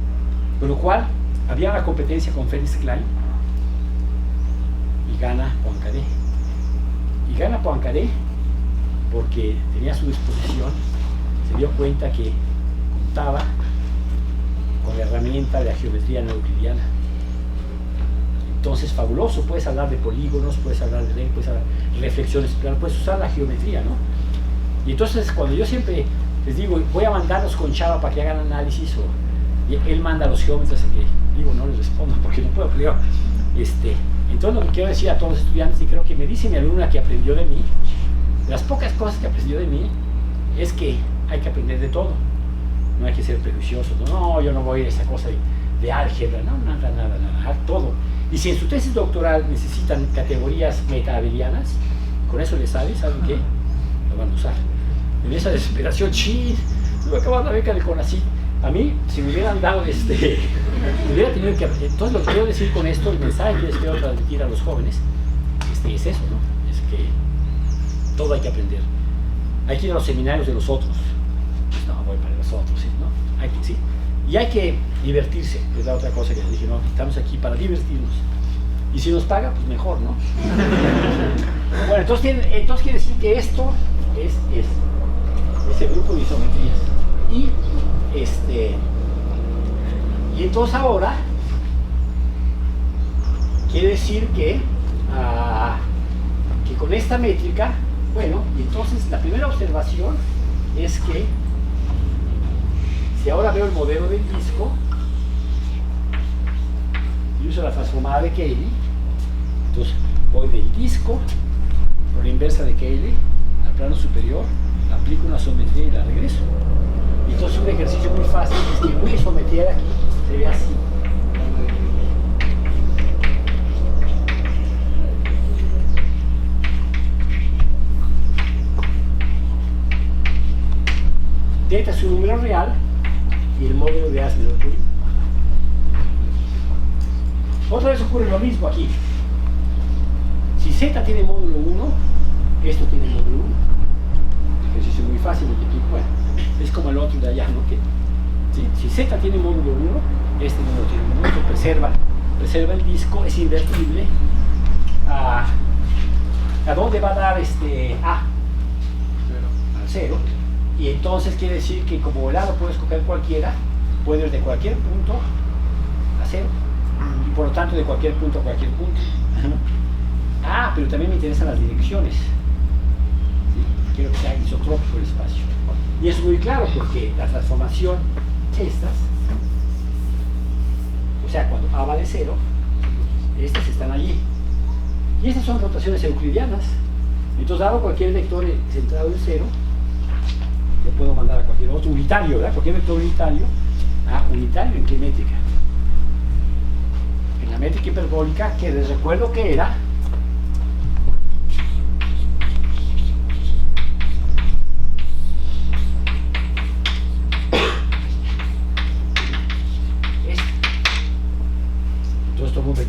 con lo cual había una competencia con Félix Klein y gana Poincaré. Y gana Poincaré porque tenía a su disposición, se dio cuenta que contaba con la herramienta de la geometría no euclidiana. Entonces, fabuloso, puedes hablar de polígonos, puedes hablar de puedes hablar de reflexiones, pero puedes usar la geometría, ¿no? Y entonces, cuando yo siempre les digo, voy a mandarlos con Chava para que hagan análisis, y él manda a los geómetras, que digo, no les respondo porque no puedo, pero entonces lo que quiero decir a todos los estudiantes, y creo que me dice mi alumna que aprendió de mí, de las pocas cosas que aprendió de mí, es que hay que aprender de todo, no hay que ser prejuicioso, no, yo no voy a esa cosa de álgebra, no, nada, todo. Y si en su tesis doctoral necesitan categorías meta-abelianas, con eso les ¿saben qué? Lo van a usar. En esa desesperación, me voy a acabar la beca de CONACYT. A mí, si me hubieran dado me hubiera tenido que... Entonces, lo que quiero decir con esto, el mensaje que les quiero transmitir a los jóvenes, es eso, ¿no? Es que todo hay que aprender. Hay que ir a los seminarios de los otros. Pues no, voy para los otros, ¿sí? ¿No? Hay que, sí. Y hay que divertirse, es la otra cosa que les dije, no, estamos aquí para divertirnos. Y si nos paga, pues mejor, ¿no? Bueno, entonces quiere decir que esto es el grupo de isometrías. Y entonces ahora quiere decir que con esta métrica, bueno, y entonces la primera observación es que si ahora veo el modelo del disco y uso la transformada de Cayley, entonces voy del disco por la inversa de Cayley al plano superior, aplico una isometría y la regreso. Y entonces un ejercicio muy fácil es que una isometría de aquí se ve así. Delta es un número real y el módulo de A es menor que 1. Otra vez ocurre lo mismo aquí. Si Z tiene módulo 1, esto tiene módulo 1. Ejercicio muy fácil, bueno, es como el otro de allá, ¿no? Que, ¿sí? Si Z tiene módulo 1, este número tiene módulo 1, preserva el disco, es invertible. ¿A dónde va a dar A? Al 0. Y entonces quiere decir que como el A lo puedo escoger cualquiera, puedo ir de cualquier punto a 0. Y por lo tanto de cualquier punto a cualquier punto. Pero también me interesan las direcciones. ¿Sí? Quiero que sea isotrópico el espacio. Y es muy claro porque la transformación, o sea, cuando A vale 0, estas están allí. Y estas son rotaciones euclidianas. Entonces, dado cualquier vector centrado en 0, le puedo mandar a cualquier otro unitario, ¿verdad? Cualquier vector unitario unitario en qué métrica. En la métrica hiperbólica, que les recuerdo que era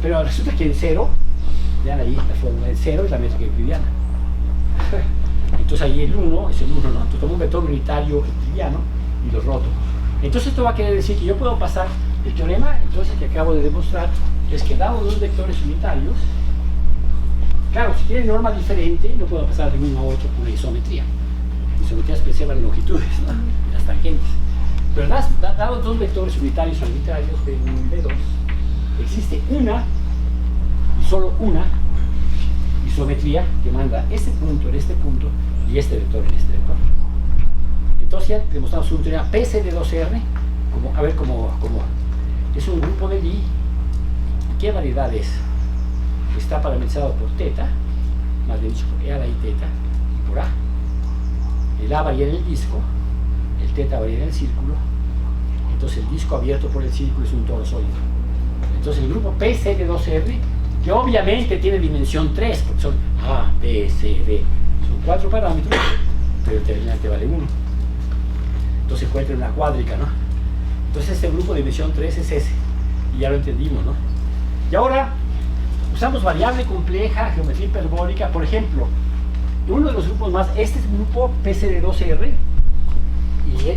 pero resulta que el 0, vean ahí la fórmula, el 0 es la métrica euclidiana. Entonces ahí el 1 es el 1, ¿no? Entonces tomo un vector unitario euclidiano y lo roto. Entonces esto va a querer decir que yo puedo pasar el teorema, entonces que acabo de demostrar, es que dado dos vectores unitarios, claro, si tienen norma diferente, no puedo pasar de uno a otro con una isometría. Isometrías preservan longitudes, ¿no? Y las tangentes. Pero dado dos vectores unitarios arbitrarios, B1 y B2, existe una, y solo una, isometría que manda este punto en este punto y este vector en este vector. Entonces ya demostramos un teorema PC2R, como es un grupo de Lie. ¿Qué variedad es? Está parametrizado por θ, más bien dicho por E a la I θ y por A. El A varía en el disco, el θ varía en el círculo, entonces el disco abierto por el círculo es un torozoide. Entonces el grupo PC2R, que obviamente tiene dimensión 3, porque son A, B, C, D, son 4 parámetros, pero el determinante vale 1. Entonces se encuentra en una cuádrica, ¿no? Entonces este grupo de dimensión 3 es ese, y ya lo entendimos, ¿no? Y ahora usamos variable compleja, geometría hiperbólica, por ejemplo, uno de los grupos más, este es el grupo PC2R,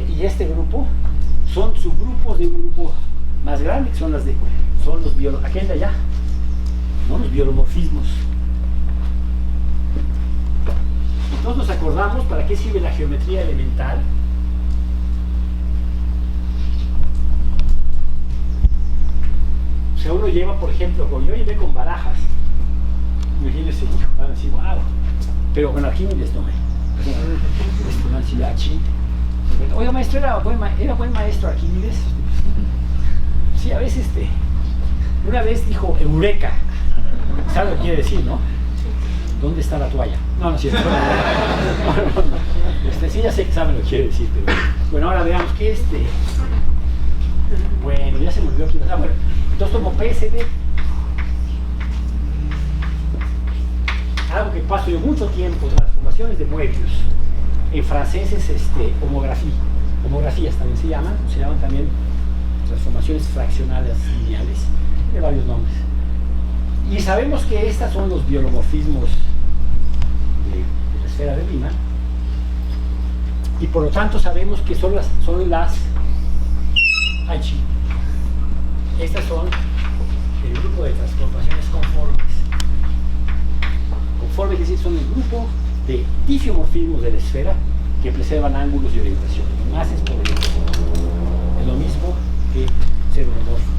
y este grupo son subgrupos de un grupo más grande, que son los aquel de allá, ¿no? Los biolomorfismos. Entonces nos acordamos para qué sirve la geometría elemental. O sea, uno lleva, por ejemplo, yo llevé con barajas, imagínense, van a decir, wow, pero bueno, Arquímedes no, oiga, maestro, era buen maestro Arquímedes. Sí, a veces una vez dijo eureka. ¿Sabes lo que quiere decir, no? ¿Dónde está la toalla? No, no es cierto. Sí, ya sé que sabe lo que quiere decir, pero bueno, ahora veamos que bueno, ya se me olvidó quién era. Bueno, entonces tomo PSD, algo que paso yo mucho tiempo, transformaciones de Möbius. En francés es homografías también se llaman también transformaciones fraccionales lineales, de varios nombres. Y sabemos que estas son los biolomorfismos de la esfera de Riemann, y por lo tanto sabemos que son las estas son el grupo de transformaciones conformes. Conforme, es decir, son el grupo de difiomorfismos de la esfera que preservan ángulos y orientación. Más es por orientación. Es lo mismo que ser homomorfo.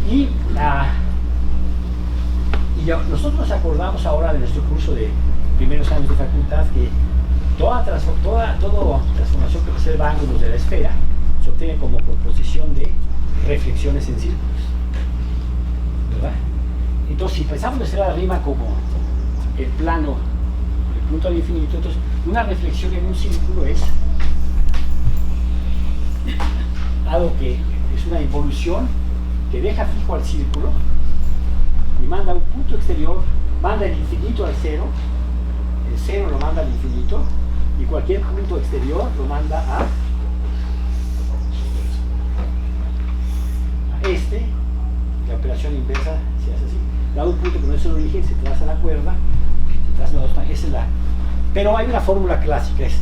Y nosotros nos acordamos ahora de nuestro curso de primeros años de facultad que toda transformación que preserva ángulos de la esfera se obtiene como proposición de reflexiones en círculos, ¿verdad? Entonces, si pensamos en la Riemann como el plano, el punto al infinito, entonces una reflexión en un círculo es algo que es una involución que deja fijo al círculo y manda un punto exterior, manda el infinito al cero, el cero lo manda al infinito, y cualquier punto exterior lo manda a la operación inversa se hace así. Dado un punto que no es el origen, se traza la cuerda, se traza la dos, esa es la. Pero hay una fórmula clásica, es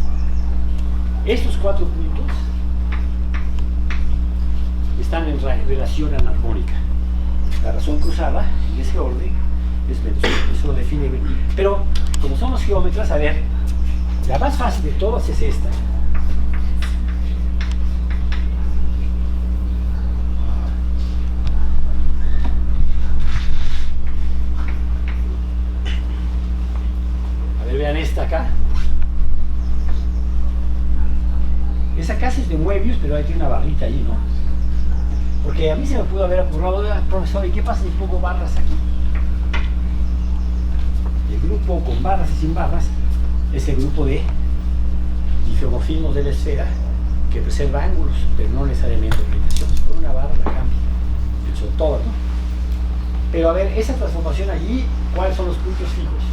estos 4 puntos están en relación anarmónica. La razón cruzada en ese orden es menos, eso lo define bien. Pero como somos geómetras, a ver, la más fácil de todas es esta. A ver, vean esta acá. Esa casi es de Möbius, pero ahí tiene una barrita ahí, ¿no? Porque a mí se me pudo haber ocurrido, profesor, ¿y qué pasa si pongo barras aquí? El grupo con barras y sin barras es el grupo de difeomorfismos de la esfera que preserva ángulos, pero no necesariamente orientación. a ver, esa transformación allí, ¿cuáles son los puntos fijos?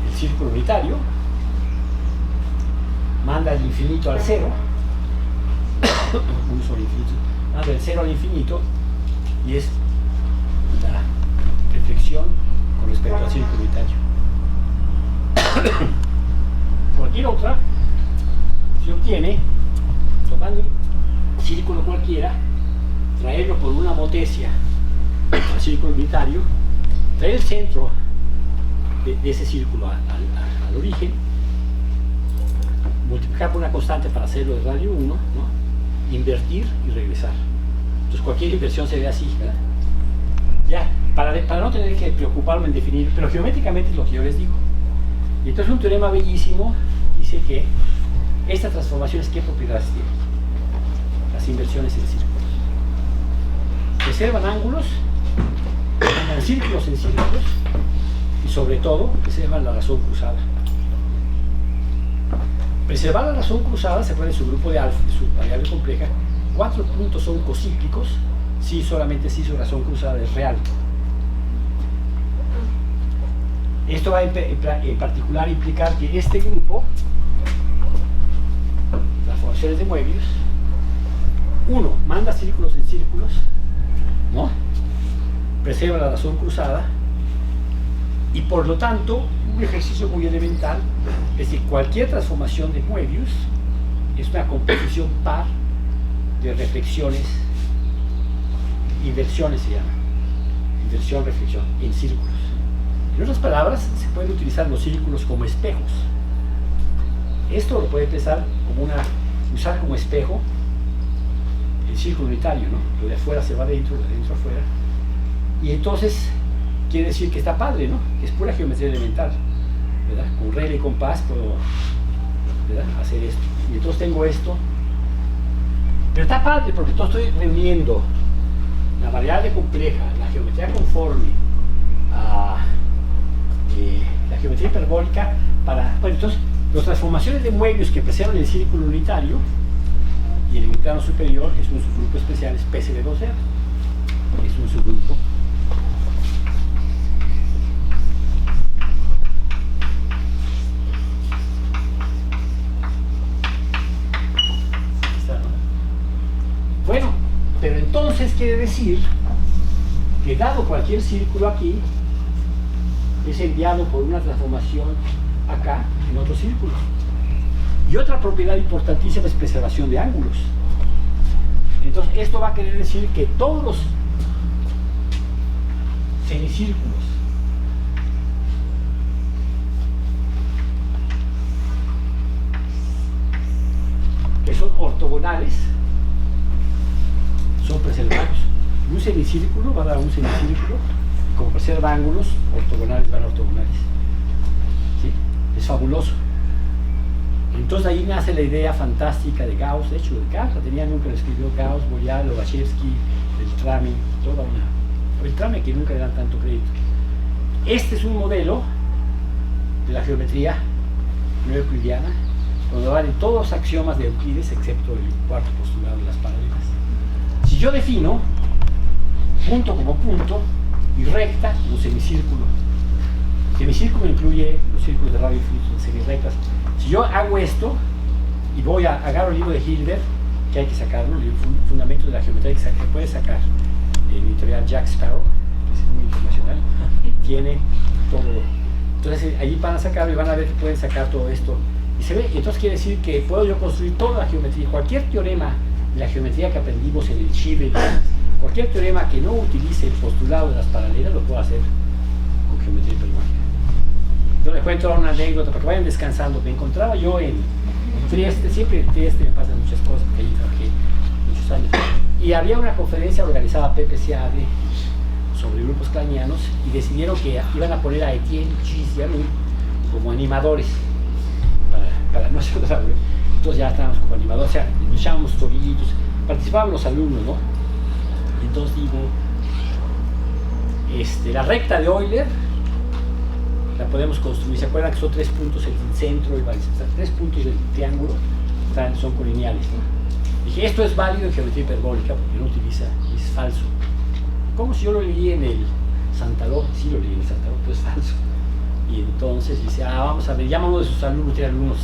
El círculo unitario manda el infinito al cero, un solo infinito, manda del cero al infinito, y es la reflexión con respecto al círculo unitario. Cualquier otra se obtiene tomando un círculo cualquiera, traerlo por una motesia al círculo unitario, traer el centro de ese círculo al origen, multiplicar por una constante para hacerlo de radio 1, ¿no? Invertir y regresar. Entonces cualquier inversión se ve así, ¿verdad? Ya, para no tener que preocuparme en definir, pero geométricamente es lo que yo les digo. Y entonces un teorema bellísimo dice que estas transformaciones, ¿qué propiedades tienen? Las inversiones en círculos. Preservan ángulos, mandan círculos en círculos, y sobre todo preservan la razón cruzada. Preservar la razón cruzada se pone en su grupo de alfa, de su variable compleja. 4 puntos son cocíclicos, si solamente si su razón cruzada es real. Esto va en particular a implicar que este grupo, las funciones de Möbius, uno, manda círculos en círculos, ¿no? Preserva la razón cruzada, y por lo tanto, un ejercicio muy elemental es que cualquier transformación de Möbius es una composición par de reflexiones, inversiones se llama, inversión-reflexión, en círculos. En otras palabras, se pueden utilizar los círculos como espejos. Esto lo puede usar como espejo el círculo unitario, ¿no? Lo de afuera se va adentro, lo de adentro afuera. Y entonces quiere decir que está padre, ¿no? Que es pura geometría elemental, ¿verdad? Con regla y compás puedo, ¿verdad?, hacer esto. Y entonces tengo esto. Pero está padre porque entonces estoy reuniendo la variable compleja, la geometría conforme a la geometría hiperbólica para... Bueno, entonces, las transformaciones de Möbius que preservan el círculo unitario y el plano superior, que es un subgrupo especial, es PCB2R. Es un subgrupo. Bueno, pero entonces quiere decir que dado cualquier círculo aquí, es enviado por una transformación acá en otro círculo. Y otra propiedad importantísima es preservación de ángulos. Entonces esto va a querer decir que todos los semicírculos que son ortogonales son preservados. Un semicírculo va a dar un semicírculo, y como preserva ángulos, ortogonales van a ortogonales. ¿Sí? Es fabuloso. Entonces ahí nace la idea fantástica de Gauss. De hecho, Gauss la tenía, nunca la escribió Gauss, Bolyai, Lobachevsky, Beltrami, toda una... Beltrami que nunca le dan tanto crédito. Este es un modelo de la geometría no euclidiana, donde valen todos los axiomas de Euclides, excepto el cuarto postulado de las paralelas. Si yo defino punto como punto y recta como semicírculo, semicírculo incluye los círculos de radio infinitos, semirrectas. Si yo hago esto y voy a agarrar el libro de Hilbert, que hay que sacarlo, el fundamento de la geometría que se puede sacar, el editorial Jack Sparrow, que es muy internacional, tiene todo. Entonces allí van a sacarlo y van a ver que pueden sacar todo esto. Y se ve, entonces quiere decir que puedo yo construir toda la geometría, cualquier teorema de la geometría que aprendimos en el Chive, cualquier teorema que no utilice el postulado de las paralelas lo puedo hacer con geometría hiperbólica. Yo les cuento una anécdota para que vayan descansando. Me encontraba yo en Trieste, siempre en Trieste me pasan muchas cosas porque allí trabajé muchos años, y había una conferencia organizada PPCAD sobre grupos kleinianos y decidieron que iban a poner a Etienne Gilles y a mí como animadores para no hacer otra vez. Entonces ya estábamos como animadores, o sea, nos echábamos torillitos, participaban los alumnos, ¿no? Y entonces digo, la recta de Euler la podemos construir. ¿Se acuerdan que son 3 puntos en el centro y 3 puntos del triángulo? Son colineales, ¿no? Dije, esto es válido en geometría hiperbólica porque no utiliza, es falso. como si yo lo leí en el Santaló, sí lo leí en el Santaló, pero es falso. Y entonces dice, vamos a ver, llama a uno de sus alumnos, tiene alumnos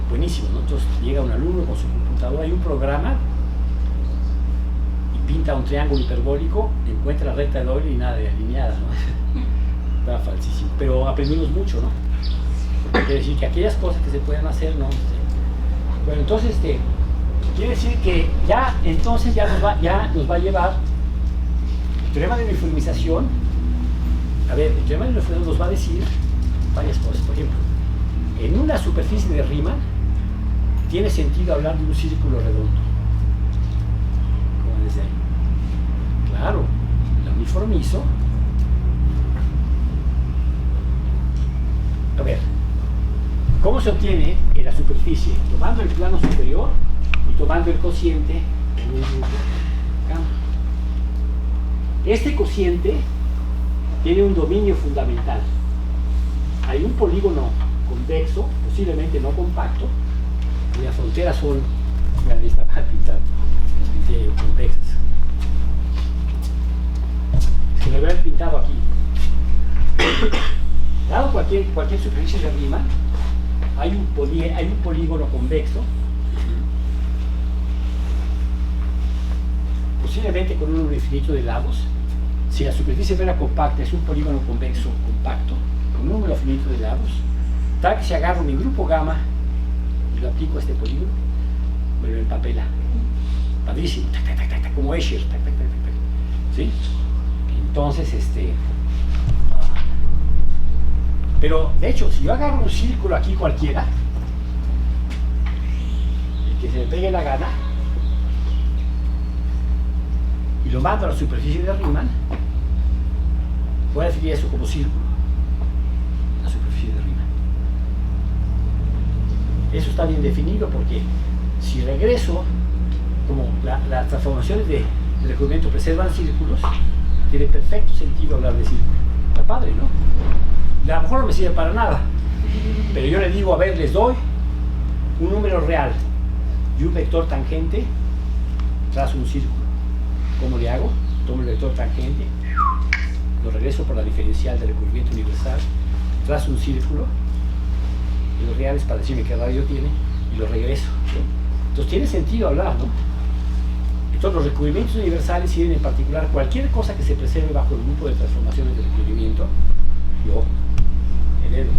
buenísimos, ¿no? Entonces llega un alumno con su computadora, hay un programa y pinta un triángulo hiperbólico, encuentra la recta de doble y nada de alineada, ¿no? Está falsísimo, pero aprendimos mucho, ¿no? Quiere decir que aquellas cosas que se pueden hacer, ¿no? Bueno, entonces, quiere decir que ya, entonces ya nos va a llevar el teorema de uniformización. A ver, el teorema de uniformización nos va a decir varias cosas. Por ejemplo, en una superficie de Riemann tiene sentido hablar de un círculo redondo. ¿Cómo desde ahí? Claro, la uniformizo. A ver, ¿cómo se obtiene en la superficie? Tomando el plano superior y tomando el cociente en un grupo gamma. Este cociente tiene un dominio fundamental. Hay un polígono convexo, posiblemente no compacto, y las fronteras son, bueno, ahí está para pintar, las pinté convexas. Se lo había pintado aquí. Dado cualquier superficie de Riemann, hay un polígono convexo, posiblemente con un número infinito de lados. Si la superficie fuera compacta, es un polígono convexo compacto, con un número infinito de lados, tal que si agarro mi grupo gamma y lo aplico a este polígono, me lo empapela. Padrísimo, como Escher, ¿sí? Entonces, pero, de hecho, si yo agarro un círculo aquí cualquiera, el que se me pegue la gana, y lo mando a la superficie de Riemann, voy a definir eso como círculo, la superficie de Riemann. Eso está bien definido porque si regreso, como las transformaciones de recubrimiento preservan círculos, tiene perfecto sentido hablar de círculo. Está padre, ¿no? A lo mejor no me sirve para nada, pero yo le digo, a ver, les doy un número real y un vector tangente, trazo un círculo. ¿Cómo le hago? Tomo el vector tangente, lo regreso por la diferencial del recubrimiento universal, trazo un círculo, y los reales para decirme qué radio tiene, y lo regreso, ¿sí? Entonces tiene sentido hablar, ¿no? Entonces los recubrimientos universales sirven en particular cualquier cosa que se preserve bajo el grupo de transformaciones de recubrimiento, yo heredo.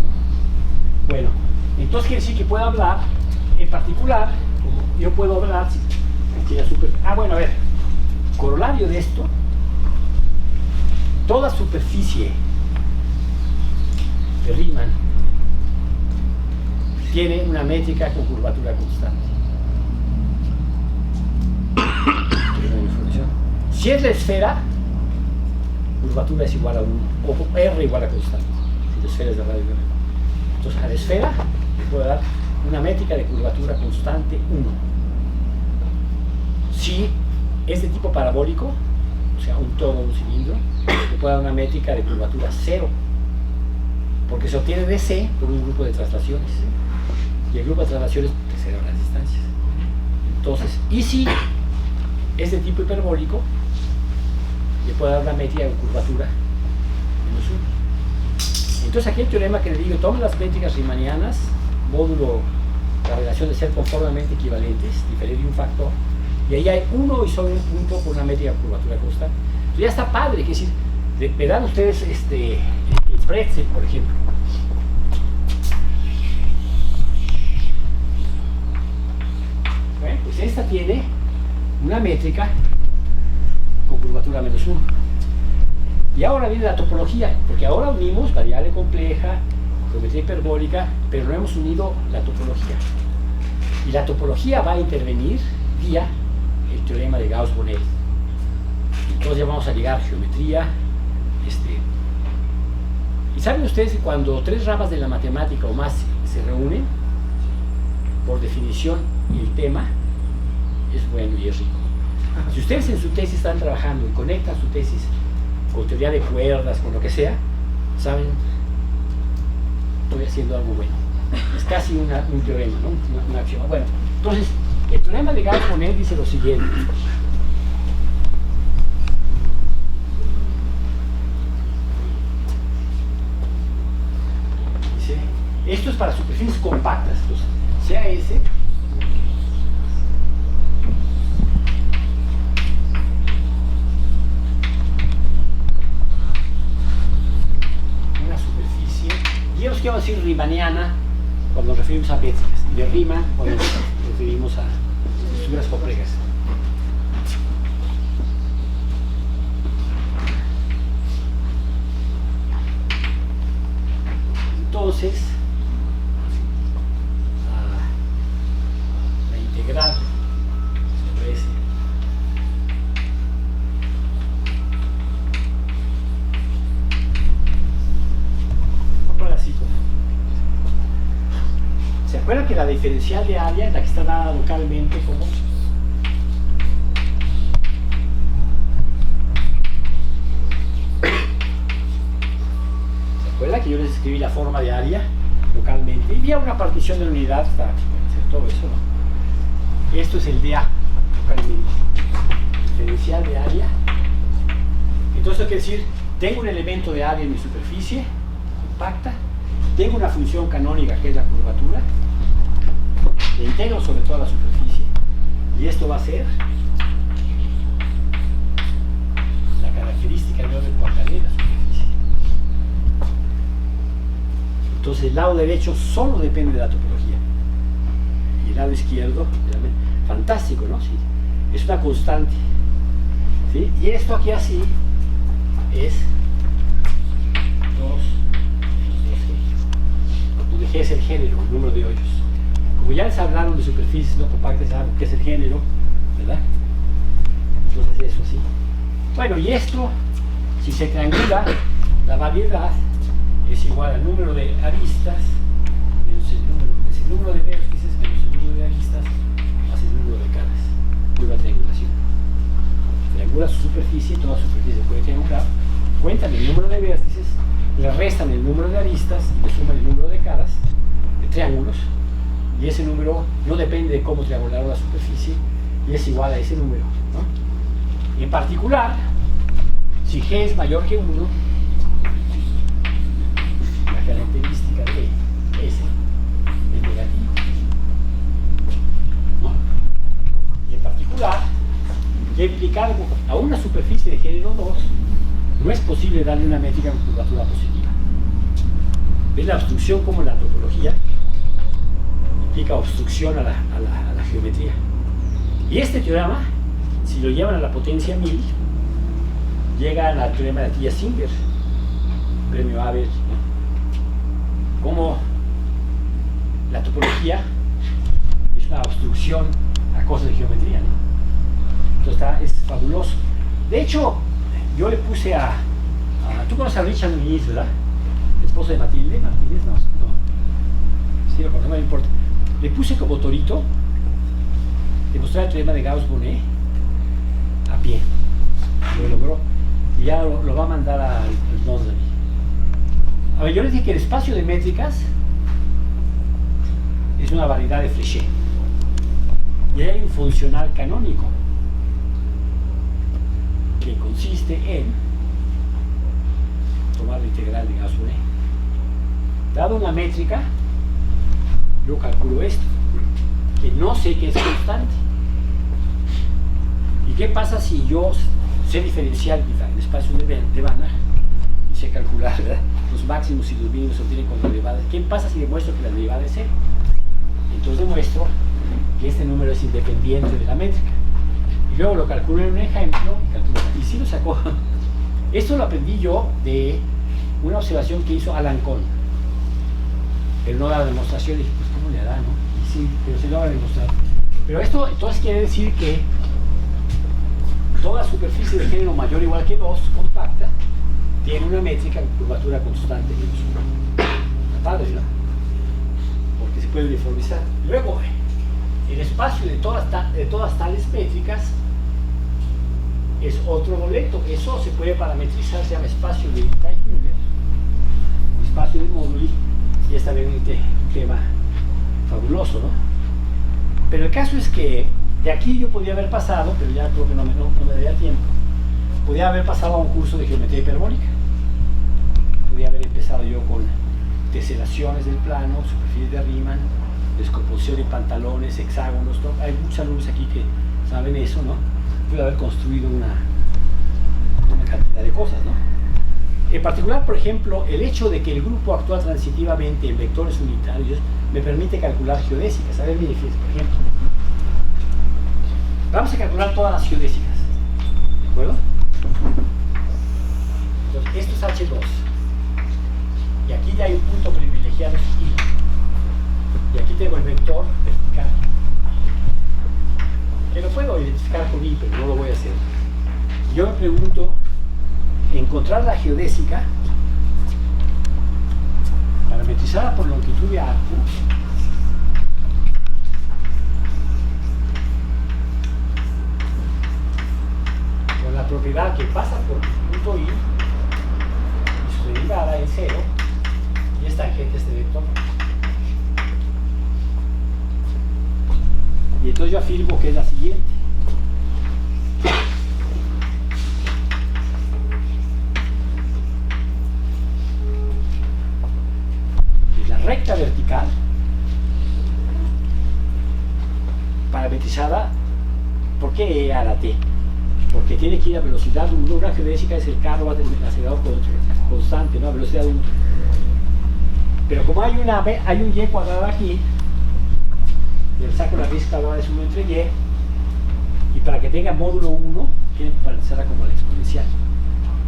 Bueno, entonces quiere decir que puedo hablar, en particular, como yo puedo hablar, bueno, a ver, corolario de esto, toda superficie de Riemann tiene una métrica con curvatura constante. Si es la esfera, curvatura es igual a 1, o R igual a constante, si la esfera es de radio de R. Entonces a la esfera le puedo dar una métrica de curvatura constante 1. Si es de tipo parabólico, o sea, un todo, un cilindro, le puedo dar una métrica de curvatura 0, porque se obtiene de C por un grupo de traslaciones, y el grupo de traslaciones preserva las distancias. Entonces, y si es de tipo hiperbólico, le puedo dar una métrica de curvatura -1. Entonces aquí el teorema que le digo, toma las métricas riemannianas, módulo la relación de ser conformemente equivalentes, diferir de un factor, y ahí hay uno y solo un punto con una métrica de curvatura constante. Entonces ya está padre, que decir, verán ustedes el pretzel, por ejemplo. Bueno, pues esta tiene una métrica con curvatura -1. Y ahora viene la topología, porque ahora unimos variable compleja, geometría hiperbólica, pero no hemos unido la topología. Y la topología va a intervenir vía el teorema de Gauss-Bonnet. Entonces ya vamos a llegar a geometría. Y saben ustedes que cuando tres ramas de la matemática o más se reúnen, por definición el tema es bueno y es rico. Si ustedes en su tesis están trabajando y conectan su tesis con teoría de cuerdas, con lo que sea, saben, estoy haciendo algo bueno. Es casi un teorema, ¿no? Una axioma. Bueno, entonces, el teorema de Gauss-Bonnet dice lo siguiente. es para superficies compactas. Entonces, sea ese. Una superficie. Y hemos querido decir riemanniana cuando nos referimos a métricas. Y de Riemann cuando nos referimos a estructuras complejas. Entonces, la integral sobre S voy a poner así. ¿Se acuerdan que la diferencial de área es la que está dada localmente como ¿verdad? Que yo les escribí la forma de área localmente y había una partición de la unidad para hacer todo eso, ¿no? Esto es el dA localmente, diferencial de área. Entonces esto quiere decir, tengo un elemento de área en mi superficie compacta, tengo una función canónica que es la curvatura, le integro sobre toda la superficie y esto va a ser la característica de orden Poincaré de la superficie. Entonces el lado derecho solo depende de la topología y el lado izquierdo, fantástico, ¿no? Sí, es una constante, ¿sí? Y esto aquí así es 2 donde G es el género, el número de hoyos. Como ya les hablaron de superficies no compactas, saben qué es el género, ¿verdad? Entonces eso así. Bueno, y esto, si se triangula, la variedad es igual al número de aristas menos el número de vértices menos el número de aristas más el número de caras. Pura triangulación. Triangula su superficie, toda superficie se puede triangular, cuentan el número de vértices, le restan el número de aristas y le suman el número de caras de triángulos, y ese número no depende de cómo triangularon la superficie y es igual a ese número, ¿no? Y en particular, si G es mayor que 1, característica de S es negativo, ¿no? Y en particular, ya implicar a una superficie de género 2 no es posible darle una métrica con curvatura positiva. ¿Ven la obstrucción como la topología implica obstrucción a la geometría? Y este teorema, si lo llevan a la potencia 1000, llegan al teorema de Atiyah-Singer, premio Abel, ¿no? Como la topología es una obstrucción a cosas de geometría, ¿no? Entonces es fabuloso. De hecho, yo le puse tú conoces a Richard Muniz, ¿verdad? El esposo de Matilde. Martínez, no. Sí, lo conozco, no me importa. Le puse como torito demostrar el teorema de Gauss-Bonnet a pie. Lo logró. Y ya lo va a mandar al Nordland. A ver, yo les dije que el espacio de métricas es una variedad de Fléchet. Y hay un funcional canónico que consiste en tomar la integral de Gauss-Bonnet. Dado una métrica, yo calculo esto, que no sé que es constante. ¿Y qué pasa si yo sé diferenciar el espacio de Banach y sé calcular, ¿verdad?, los máximos y los mínimos se obtienen con derivadas? ¿Qué pasa si demuestro que la derivada es cero? Entonces demuestro que este número es independiente de la métrica. Y luego lo calculo en un ejemplo y sí lo sacó. Esto lo aprendí yo de una observación que hizo Alan Kohn. Pero no da la demostración, y dije, pues ¿cómo le hará, no? Y sí, pero se lo va a demostrar. Pero esto entonces quiere decir que toda superficie de género mayor o igual que 2, compacta, tiene una métrica con curvatura constante menos 1. Está padre, ¿no? Porque se puede uniformizar. Luego, el espacio de todas tales métricas es otro boleto. Eso se puede parametrizar, se llama espacio de Teichmüller, espacio de móduli, y es también un tema fabuloso, ¿no? Pero el caso es que de aquí yo podía haber pasado, pero ya creo que no me daría tiempo, podía haber pasado a un curso de geometría hiperbólica. Podía haber empezado yo con teselaciones del plano, superficies de Riemann, descomposición de pantalones, hexágonos, ¿no? Hay muchos alumnos aquí que saben eso, ¿no? Puede haber construido una cantidad de cosas, ¿no? En particular, por ejemplo, el hecho de que el grupo actúa transitivamente en vectores unitarios me permite calcular geodésicas. A ver, miren, fíjense, por ejemplo, vamos a calcular todas las geodésicas, ¿de acuerdo? Entonces, esto es H2 y aquí ya hay un punto privilegiado I y aquí tengo el vector vertical que lo puedo identificar con I, pero no lo voy a hacer. Yo me pregunto, encontrar la geodésica parametrizada por longitud de arco con la propiedad que pasa por punto I y su derivada en 0 y es tangente este vector. Y entonces yo afirmo que es la siguiente. La recta vertical parametrizada, ¿por qué E a la T? Porque tiene que ir a velocidad 1, una geodésica es el carro acelerador constante, ¿no? A velocidad 1. Pero como hay un Y cuadrado aquí, le saco la raíz cuadrada de 1 entre Y, y para que tenga módulo 1, tiene que parametrizarla como la exponencial.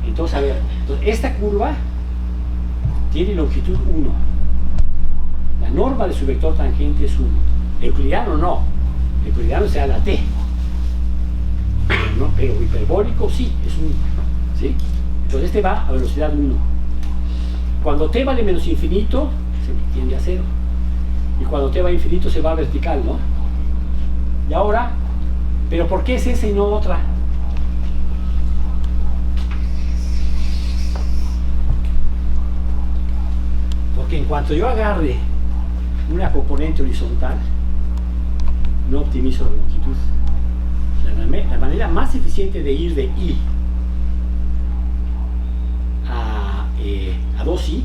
Entonces, a ver, esta curva tiene longitud 1. La norma de su vector tangente es 1. Euclidiano no. Euclidiano sea la T. Pero hiperbólico sí, es 1. ¿Sí? Entonces este va a velocidad 1. Cuando T vale menos infinito, se tiende a 0. Y cuando T va a infinito se va a vertical, ¿no? Y ahora, ¿pero por qué es esa y no otra? Porque en cuanto yo agarre una componente horizontal, no optimizo la longitud. La manera más eficiente de ir de I a 2I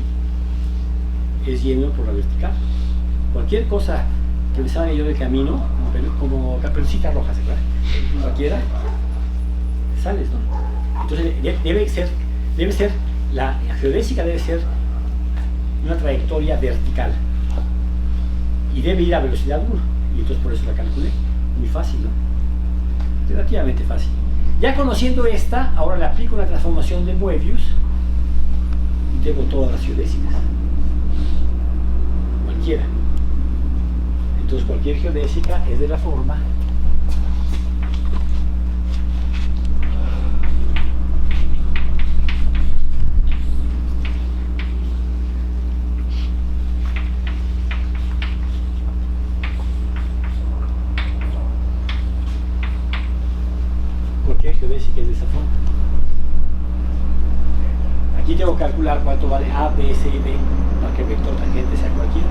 es yendo por la vertical. Cualquier cosa que me salga yo del camino, como caperucita roja, ¿se acuerdan? Cualquiera, sales, ¿no? Entonces debe ser la geodésica debe ser una trayectoria vertical y debe ir a velocidad 1, y entonces por eso la calculé. Muy fácil, ¿no? Relativamente fácil. Ya conociendo esta, ahora le aplico una transformación de Moebius y tengo todas las geodésicas, cualquiera. Entonces cualquier geodésica es de la forma geodésica es de esa forma. Aquí tengo que calcular cuánto vale A, B, C y D para que el vector tangente sea cualquiera.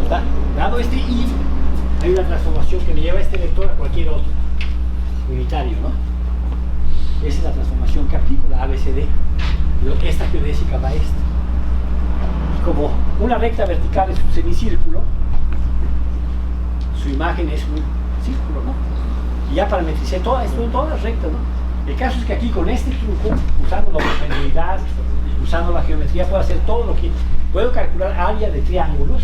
Entonces, dado este I, hay una transformación que me lleva este vector a cualquier otro unitario, ¿no? Esa es la transformación que aplico, la A, B, C, D. Esta geodésica va a esta. Y como una recta vertical es un semicírculo, su imagen es un círculo, ¿no? Y ya parametricé todas las rectas, ¿no? El caso es que aquí con este truco, usando la homogeneidad, usando la geometría, puedo hacer todo lo que... Puedo calcular área de triángulos.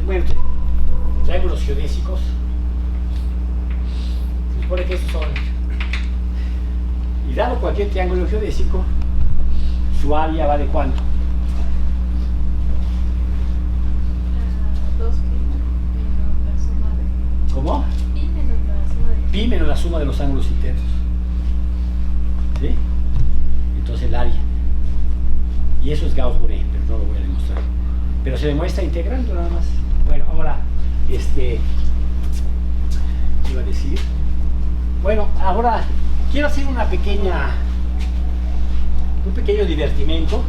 Bueno, triángulos geodésicos. Se supone que estos son... Y dado cualquier triángulo geodésico, su área va de ¿cuánto? ¿Cómo? Pi menos la suma de los ángulos internos. ¿Sí? Entonces el área. Y eso es Gauss-Boré, pero no lo voy a demostrar. Pero se demuestra integrando nada más. Bueno, ahora, iba a decir. Bueno, ahora quiero hacer un pequeño divertimento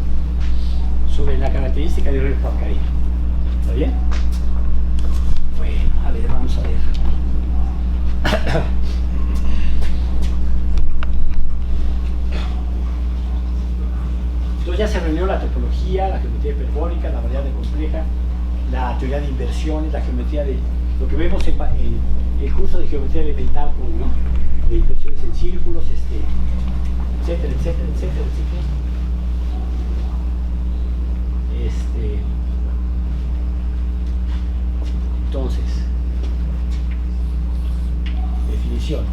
sobre la característica de Rey-Poincaré. ¿Está bien? Bueno, a ver, vamos a ver. hiperbólica, la variable compleja, la teoría de inversiones, la geometría de lo que vemos en el curso de geometría elemental, ¿no? De inversiones en círculos, etcétera, etcétera, etcétera, etcétera. Entonces, definición.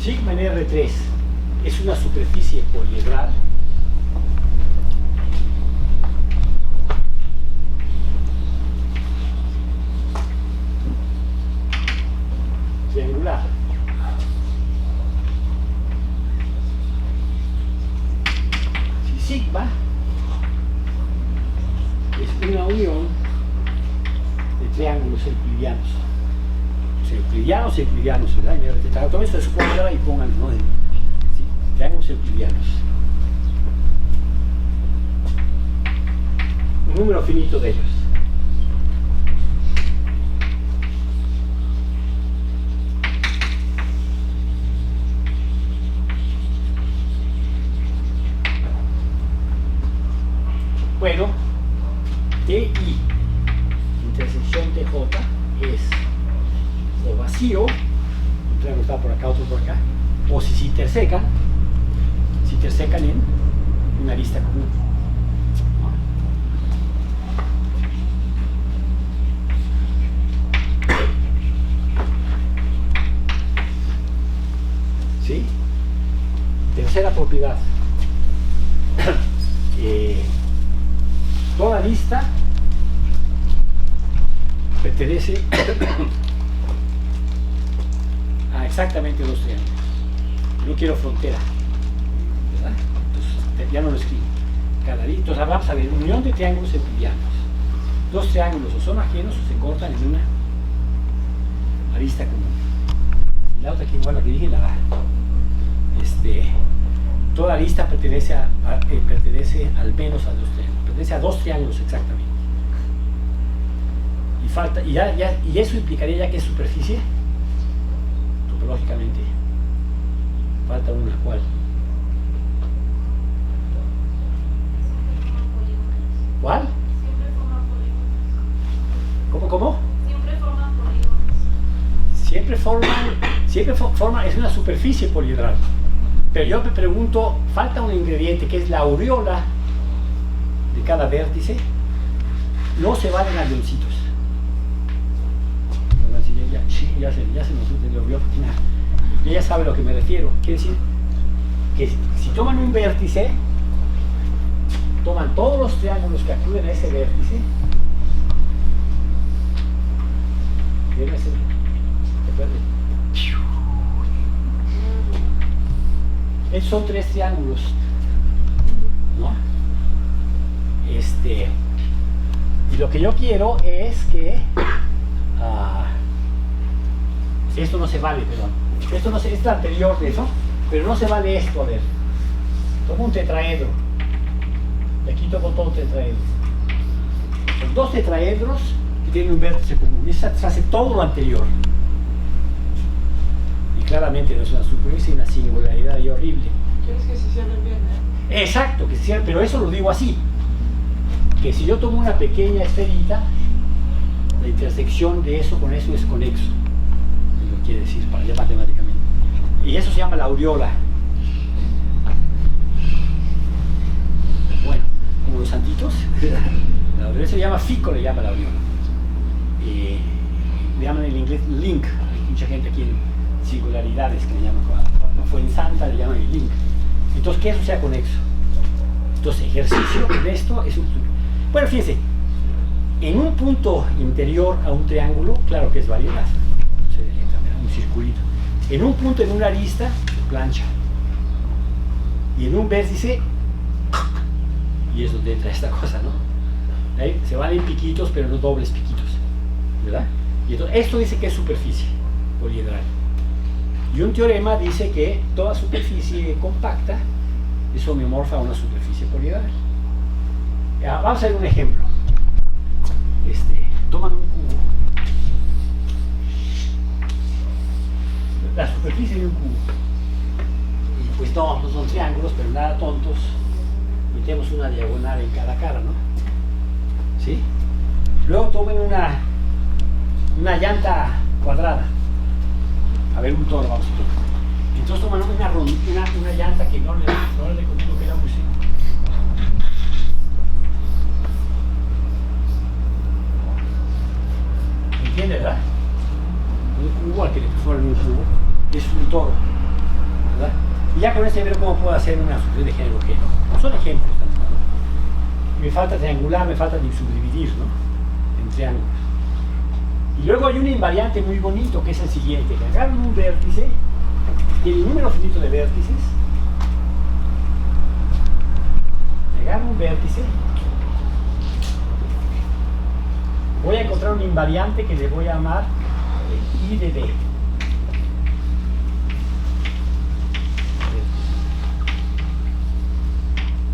Sigma en R3 es una superficie poliedral triangular. Si sigma es una unión de triángulos euclidianos. Euclidianos, ¿verdad? Y todo esto es cuadra y pongan, ¿no? Sí, triángulos euclidianos. Un número finito de ellos. Bueno, TI intersección TJ es o vacío, un triángulo está por acá, otro por acá, o si se intersecan en una arista común. ¿Sí? Tercera propiedad. Toda arista pertenece a exactamente dos triángulos. No quiero frontera, ¿verdad? Entonces ya no lo escribo. Cada arista, entonces vamos a ver, unión de triángulos euclidianos. Dos triángulos o son ajenos o se cortan en una arista común. La otra que igual la que dije, la toda arista pertenece al menos a dos triángulos, pertenece a dos triángulos exactamente. Y falta, y eso implicaría ya que es superficie, topológicamente. Falta una, ¿cuál? ¿Cuál? ¿Cómo? Siempre forman, es una superficie poliedral. Pero yo me pregunto, falta un ingrediente que es la aureola de cada vértice. No se valen avioncitos. Ya se nos entendió. Ella sabe a lo que me refiero. Quiere decir que si toman un vértice, toman todos los triángulos que acuden a ese vértice. Debe ser. Esos son tres triángulos, ¿no? Y lo que yo quiero es que esto no se vale, perdón. Esto no se, es anterior de eso, pero no se vale esto, a ver. Tomo un tetraedro. Y aquí tomo todo tetraedro. Son dos tetraedros que tienen un vértice común. Y se hace todo lo anterior. Y claramente no es una superficie, una singularidad ahí horrible. ¿Quieres que se cierren bien, Exacto, que se cierren, pero eso lo digo así. Que si yo tomo una pequeña esferita, la intersección de eso con eso es conexo. Lo quiere decir para ya matemáticamente. Y eso se llama la aureola. Bueno, como los santitos, la aureola se llama fico, le llama la aureola. Le llaman en inglés link. Hay mucha gente aquí en singularidades que le llaman, fue en Santa, le llaman el link. Entonces, que eso sea conexo. Entonces, ejercicio de esto es un... Bueno, fíjense, en un punto interior a un triángulo, claro que es variedad. Un circulito. En un punto, en una arista, plancha. Y en un vértice, y es donde entra esta cosa, ¿no? Ahí se valen piquitos, pero no dobles piquitos, ¿verdad? Y entonces, esto dice que es superficie poliedral. Y un teorema dice que toda superficie compacta es homeomorfa a una superficie poliedral. Vamos a ver un ejemplo. Toman un cubo. La superficie de un cubo. pues no son triángulos, pero nada tontos. Metemos una diagonal en cada cara, ¿no? ¿Sí? Luego tomen una llanta cuadrada. A ver, un toro, vamos a tocar. Entonces toman una llanta que no le conmigo que era muy seco. ¿Entiende, verdad? Un cubo al que le perforan un cubo es un toro, ¿verdad? Y ya con este ver cómo puedo hacer una función de género que son ejemplos también, ¿no? Me falta triangular, me falta subdividir, ¿no? En triángulos. Y luego hay un invariante muy bonito que es el siguiente: que agarran un vértice, tiene un número finito de vértices, agarran un vértice, voy a encontrar un invariante que le voy a llamar I de D.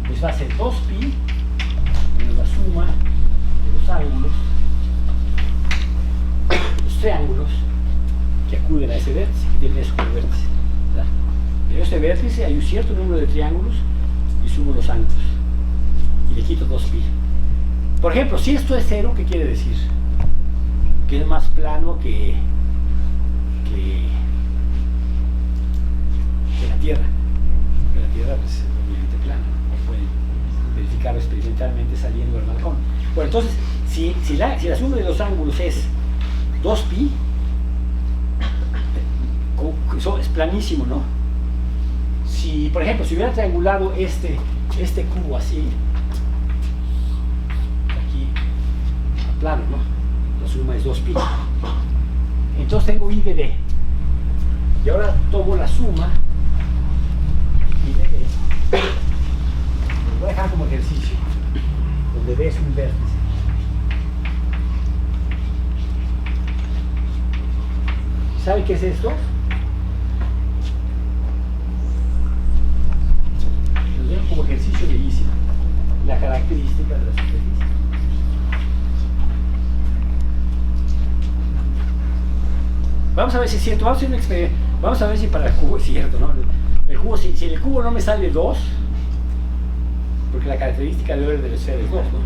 Pues va a ser 2pi menos la suma de los ángulos, los triángulos que acuden a ese vértice, que tienen eso como vértice, ¿verdad? En este vértice hay un cierto número de triángulos y sumo los ángulos y le quito 2pi. Por ejemplo, si esto es 0, ¿qué quiere decir? Que es más plano que la Tierra. Que la Tierra pues, es obviamente plana, ¿no? Pueden verificarlo experimentalmente saliendo del balcón. Bueno, entonces, si la suma de los ángulos es 2pi, es planísimo, ¿no? Si, por ejemplo, si hubiera triangulado este cubo así, aquí, plano, ¿no? La suma es 2pi. Entonces tengo I de D. Y ahora tomo la suma I de D. Lo voy a dejar como ejercicio, donde D es un vértice. ¿Sabe qué es esto? Lo dejo como ejercicio bellísimo. La característica de la superficie. Vamos a ver si es cierto, vamos a hacer un experimento. Vamos a ver si para el cubo es cierto, ¿no? El cubo, si en el cubo no me sale 2, porque la característica de la esfera es 2, ¿no?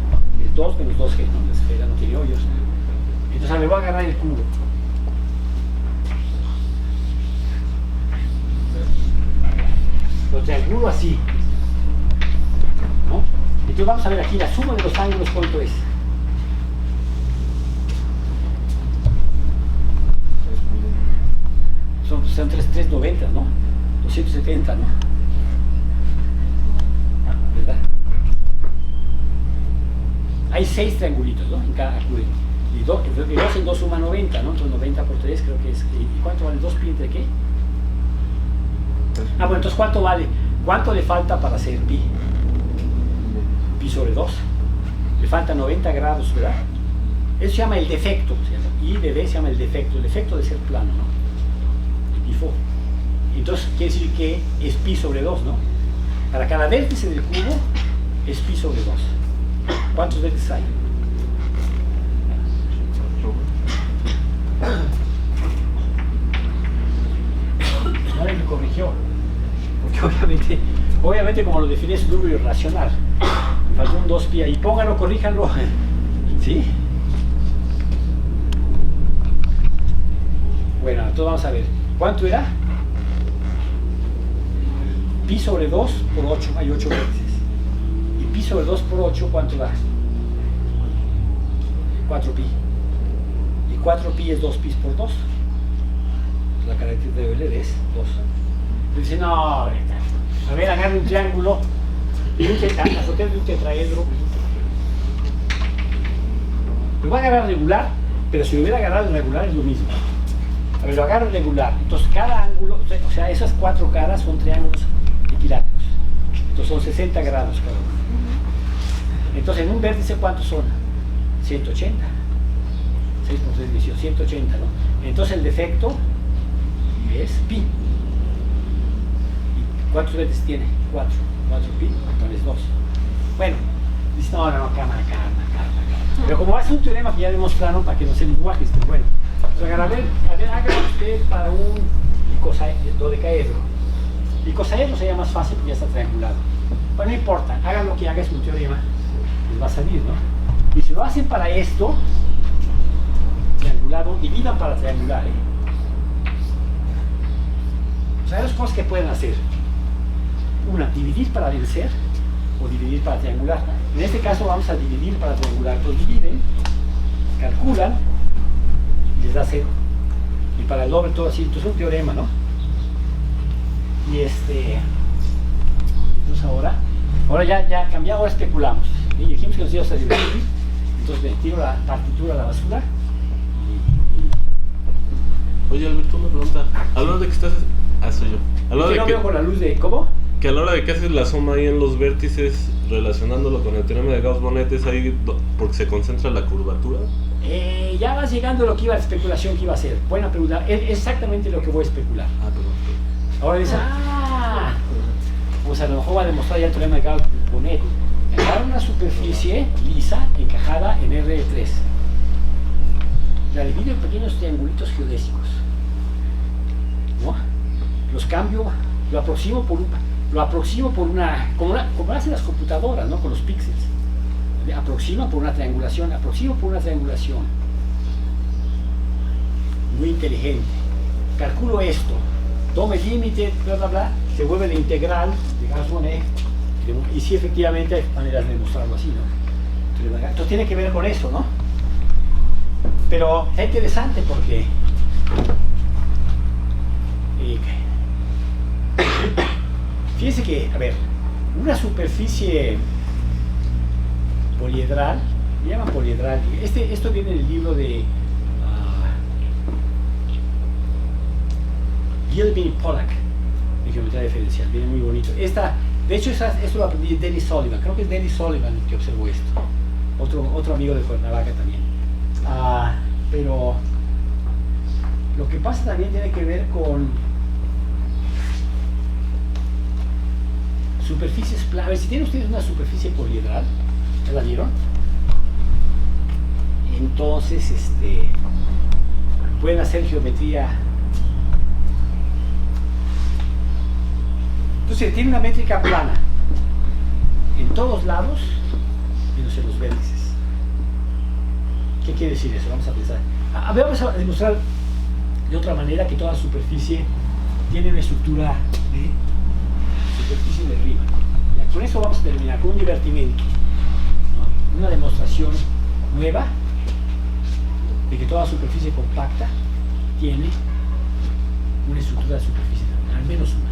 Es 2 menos 2G, ¿no? La esfera no tiene hoyos. Entonces me voy a agarrar el cubo. Lo triangulo así, ¿no? Entonces vamos a ver aquí la suma de los ángulos, ¿cuánto es? Son 390, ¿no? 270, ¿no? ¿Verdad? Hay 6 triangulitos, ¿no? En cada acude. Y 2 en 2 suma 90, ¿no? Entonces 90 por 3 creo que es... ¿Y cuánto vale 2pi entre qué? Ah, bueno, entonces ¿cuánto vale? ¿Cuánto le falta para hacer pi? Pi sobre 2. Le falta 90 grados, ¿verdad? Eso se llama el defecto. I de D se llama el defecto de ser plano, ¿no? Entonces quiere decir que es pi sobre 2, ¿no? Para cada vértice del cubo es pi sobre 2. ¿Cuántos vértices hay? Nadie me corrigió, porque obviamente como lo define es un número irracional. Me faltó un 2pi ahí, pónganlo, corríjanlo. ¿Sí? Bueno, entonces vamos a ver. ¿Cuánto era? Pi sobre 2 por 8, hay 8 vértices. Y pi sobre 2 por 8, ¿cuánto da? 4pi. Y 4pi es 2pi por 2. La característica de Euler es 2. Dice, no, a ver, agarre un triángulo y un tetraedro. Lo va a agarrar regular, pero si lo hubiera agarrado irregular es lo mismo. A ver, lo agarro regular. Entonces cada ángulo, o sea, esas 4 caras son triángulos equiláteros. Entonces son 60 grados cada uno. Entonces en un vértice, ¿cuántos son? 180. 6 por 3, 18, 180, ¿no? Entonces el defecto es pi. ¿Y cuántos vértices tiene? 4. 4pi, entonces 2. Bueno, dice, no, calma. Pero como hace un teorema que ya demostraron, para que no se lenguajes, pero bueno. Entonces, a ver, hágalo usted para un dodecaedro. Y cosaedro sería más fácil porque ya está triangulado. Pero no importa, hagan lo que haga, es un teorema, les va a salir, ¿no? Y si lo hacen para esto, triangulado, dividan para triangular, ¿eh? O sea, hay dos cosas que pueden hacer. Una, dividir para vencer o dividir para triangular. En este caso vamos a dividir para triangular. Entonces dividen, calculan y les da 0. Y para el doble todo así. Entonces es un teorema, ¿no? Y entonces ahora ya cambiamos, ahora especulamos. Y dijimos que nos íbamos a divertir. Entonces me tiro la partitura a la basura. Oye, Alberto, una pregunta. A la hora de que estás... soy yo. A la hora no de que... veo con la luz de... ¿Cómo? Que a la hora de que haces la suma ahí en los vértices, relacionándolo con el teorema de Gauss-Bonnet, es ahí porque se concentra la curvatura. Ya vas llegando a lo que iba, la especulación que iba a hacer. Buena pregunta. Es exactamente lo que voy a especular. Perdón. Ahora dice, pues a lo mejor va a demostrar ya el teorema de Gauss-Bonnet. Agarrar una superficie lisa encajada en R3. La divido en pequeños triangulitos geodésicos, ¿no? Los cambio, lo aproximo por una, como hacen las computadoras, ¿no? Con los píxeles. Aproxima por una triangulación, muy inteligente. Calculo esto, tomo el límite, bla bla bla, se vuelve la integral de Gauss-Bonnet, y sí, efectivamente hay maneras de demostrarlo así, ¿no? Entonces tiene que ver con eso, ¿no? Pero es interesante porque fíjense que, a ver, una superficie poliedral, le llaman poliedral, esto viene del libro de Gilbey y Pollack, de geometría diferencial, viene muy bonito. De hecho, esto lo aprendí de Dennis Sullivan, creo que es Dennis Sullivan el que observó esto, otro amigo de Cuernavaca también. Pero lo que pasa también tiene que ver con superficies planas. A ver, si tienen ustedes una superficie poliedral, ¿ya la vieron? Entonces, pueden hacer geometría. Entonces, tiene una métrica plana en todos lados, menos en los vértices. ¿Qué quiere decir eso? Vamos a pensar. Vamos a demostrar de otra manera que toda superficie tiene una estructura de superficie de arriba. Ya, con eso vamos a terminar, con un divertimento, ¿no? Una demostración nueva de que toda superficie compacta tiene una estructura de superficie, al menos una.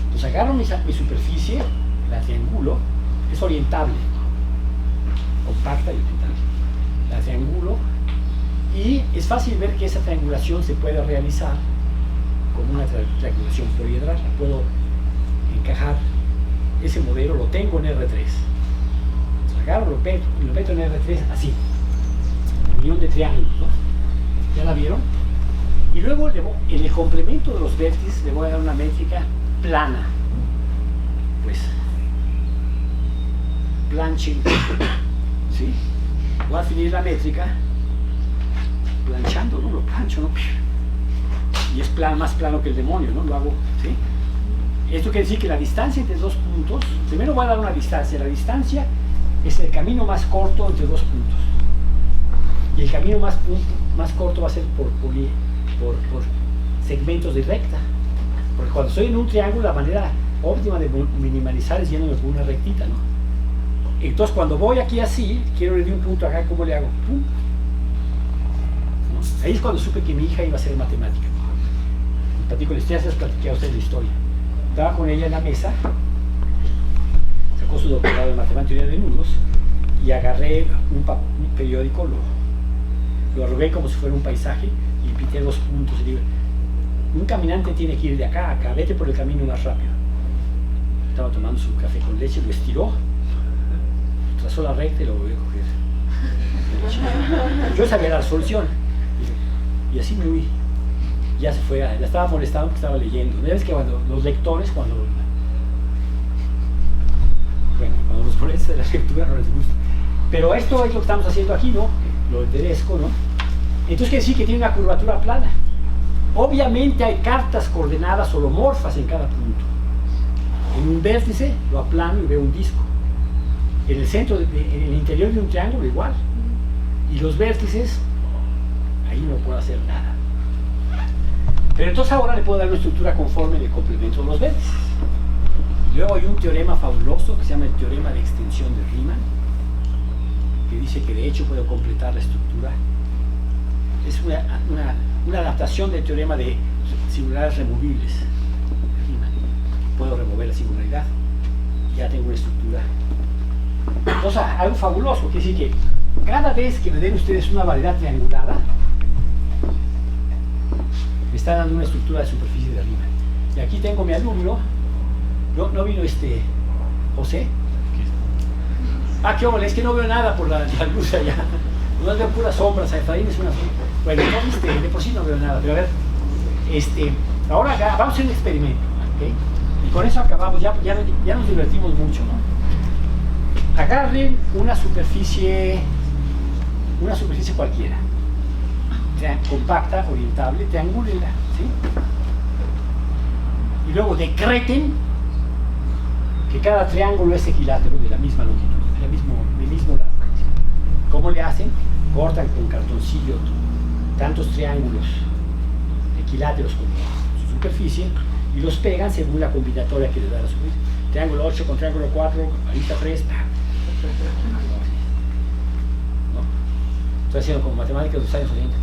Entonces agarro mi superficie, la triangulo, es orientable, compacta y orientable. La triangulo y es fácil ver que esa triangulación se puede realizar como una triangulación poliedral. La puedo encajar, ese modelo lo tengo en R3. Entonces agarro, lo meto en R3 así, unión de triángulos, ¿no? ¿Ya la vieron? Y luego en el complemento de los vértices le voy a dar una métrica plana, pues planching, ¿sí? Voy a definir la métrica planchando, ¿no? Lo plancho, ¿no? Y es más plano que el demonio, ¿no? Lo hago, ¿sí? Esto quiere decir que la distancia entre dos puntos, primero voy a dar una distancia. La distancia es el camino más corto entre dos puntos. Y el camino más corto va a ser por segmentos de recta. Porque cuando estoy en un triángulo, la manera óptima de minimalizar es yéndome por una rectita, ¿no? Entonces cuando voy aquí así, quiero ir de un punto acá, ¿cómo le hago? ¡Pum! ¿No? Ahí es cuando supe que mi hija iba a hacer matemática. Ya se les platiqué a ustedes la historia. Estaba con ella en la mesa, sacó su doctorado en matemática de nudos, y agarré un periódico, lo arrugué como si fuera un paisaje, y pinté dos puntos y digo, un caminante tiene que ir de acá a acá, vete por el camino más rápido. Estaba tomando su café con leche, lo estiró, trazó la recta y lo volvió a coger. Yo sabía la solución y así me huí. Ya se fue, la estaba molestando porque estaba leyendo. ¿Ves que cuando los lectores, cuando los molesta de la lectura no les gusta? Pero esto es lo que estamos haciendo aquí, ¿no? Lo enderezco, ¿no? Entonces quiere decir que tiene una curvatura plana. Obviamente hay cartas coordenadas holomorfas en cada punto. un vértice, lo aplano y veo un disco. En el centro, en el interior de un triángulo igual. Y los vértices, ahí no puedo hacer nada. Pero entonces ahora le puedo dar una estructura conforme de complemento de los vértices. Luego hay un teorema fabuloso que se llama el teorema de extensión de Riemann, que dice que de hecho puedo completar la estructura. Es una adaptación del teorema de singulares removibles de Riemann. Puedo remover la singularidad y ya tengo una estructura. Entonces, algo fabuloso, quiere decir que cada vez que me den ustedes una variedad triangulada, me está dando una estructura de superficie de Riemann. Y aquí tengo mi alumno. ¿No vino José? Ah, qué hombre, es que no veo nada por la luz allá. No veo puras sombras. Efraín es una sombra. Bueno, entonces de por sí no veo nada. Pero a ver, ahora vamos a hacer un experimento, ¿okay? Y con eso acabamos. Ya nos divertimos mucho, ¿no? Agarren una superficie cualquiera, compacta, orientable, triangúlenla, ¿sí? Y luego decreten que cada triángulo es equilátero de la misma longitud, del mismo lado. ¿Cómo le hacen? Cortan con cartoncillo tantos triángulos equiláteros con su superficie y los pegan según la combinatoria que le da la superficie. Triángulo 8 con triángulo 4, arista 3. ¿No? Estoy haciendo como matemáticas de los años 80.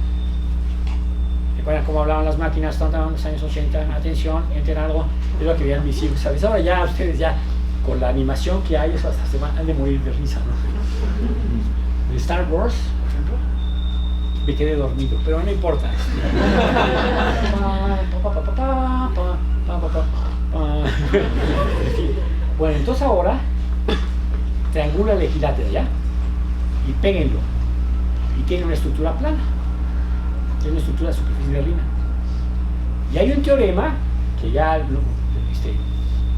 ¿Recuerdan cómo hablaban las máquinas en los años 80? Atención, enten algo. Es lo que veían mis hijos, ¿sabes? Ahora ya ustedes ya, con la animación que hay, eso hasta se han de morir de risa, ¿no? De Star Wars, por ejemplo, me quedé dormido, pero no importa. Bueno, entonces ahora triangula el equilátero, ¿ya? Y péguenlo. Y tiene una estructura plana. Tiene una estructura de superficie de Riemann. Y hay un teorema que ya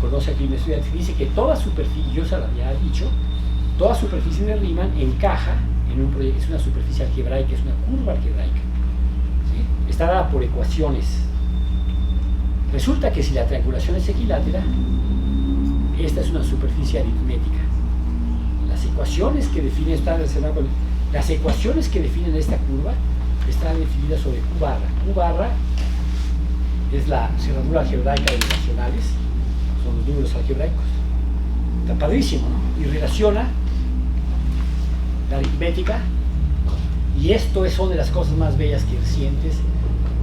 conoce aquí un estudiante, que dice que toda superficie, yo se lo había dicho, toda superficie de Riemann encaja en un proyecto, es una superficie algebraica, es una curva algebraica, ¿sí? Está dada por ecuaciones. Resulta que si la triangulación es equilátera, esta es una superficie aritmética. Las ecuaciones que definen esta curva están definidas sobre Q barra. Q barra es la cerradura algebraica de los racionales, son los números algebraicos. Está padrísimo, ¿no? Y relaciona la aritmética, y esto es una de las cosas más bellas que sientes,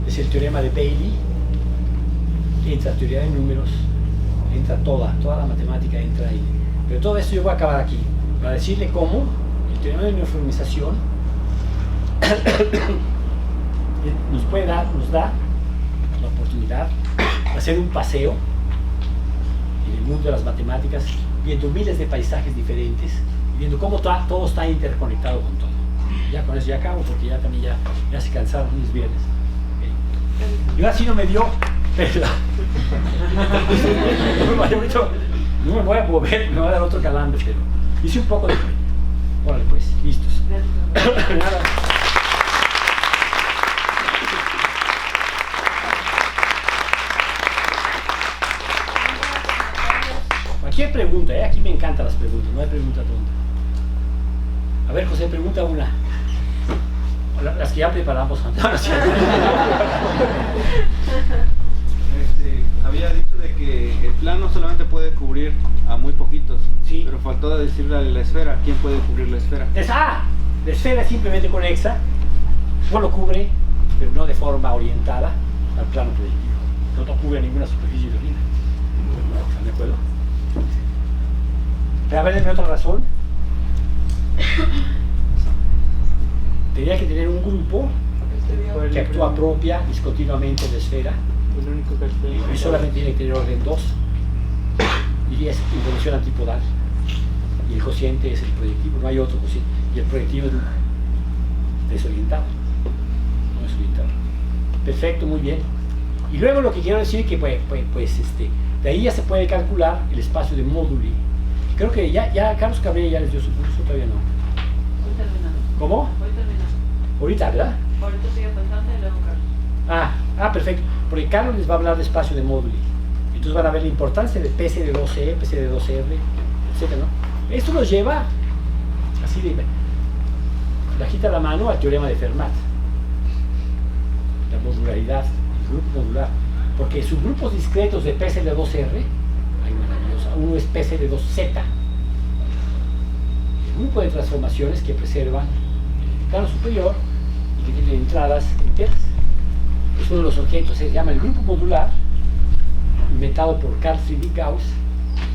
es el teorema de Bailey. Entra teoría de números, entra toda la matemática entra ahí. Pero todo esto yo voy a acabar aquí, para decirle cómo el teorema de uniformización nos da la oportunidad de hacer un paseo en el mundo de las matemáticas, viendo miles de paisajes diferentes, y viendo cómo todo está interconectado con todo. Ya con eso ya acabo, porque ya también ya se cansaron mis viernes. Okay. Yo así no me dio, pero no me voy a mover, me voy a dar otro calambre, pero hice un poco de cuenta. Órale pues, listos. Nada. Cualquier pregunta, aquí me encantan las preguntas, no hay pregunta tonta. A ver, José, pregunta una. Las que ya preparamos antes. Había dicho de que el plano solamente puede cubrir a muy poquitos, sí. Pero faltó decirle a la esfera. ¿Quién puede cubrir la esfera? La esfera es simplemente conexa, solo cubre, pero no de forma orientada al plano proyectivo. No cubre ninguna superficie de Riemann. ¿Están de acuerdo? Pero a ver, denme otra razón. Tendría que tener un grupo que actúa propia discontinuamente de esfera, y solamente tiene que tener orden 2, y es involución antipodal, y el cociente es el proyectivo, no hay otro cociente, y el proyectivo es desorientado, no es orientado. Perfecto, muy bien. Y luego lo que quiero decir es que de ahí ya se puede calcular el espacio de móduli. Creo que ya Carlos Cabrera ya les dio su curso, todavía no. Hoy terminando. ¿Cómo? Hoy terminando. Ahorita, ¿verdad? Ahorita sigue pensando y luego Carlos. Perfecto. Porque Carlos les va a hablar de espacio de móduli. Entonces van a ver la importancia de PC2E, PC2R, etc., ¿no? Esto nos lleva, así de bajita la mano, al teorema de Fermat, la modularidad, el grupo modular, porque subgrupos discretos de PC2R, hay maravillosa, uno es PC2Z, el grupo de transformaciones que preservan el plano superior y que tienen entradas enteras. Es uno de los objetos, se llama el grupo modular, inventado por Carl Friedrich Gauss,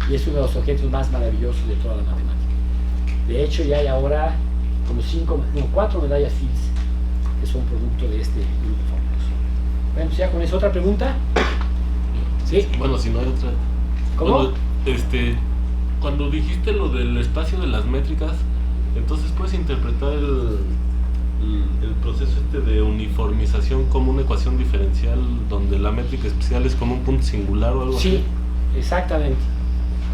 y es uno de los objetos más maravillosos de toda la matemática. De hecho, ya hay ahora como 4 medallas Fields que son producto de este grupo famoso. Bueno, ya con eso, ¿otra pregunta? ¿Sí? Bueno, si no hay otra. ¿Cómo? Bueno, cuando dijiste lo del espacio de las métricas, entonces puedes interpretar el proceso de uniformización como una ecuación diferencial donde la métrica especial es como un punto singular o algo así. Sí, exactamente.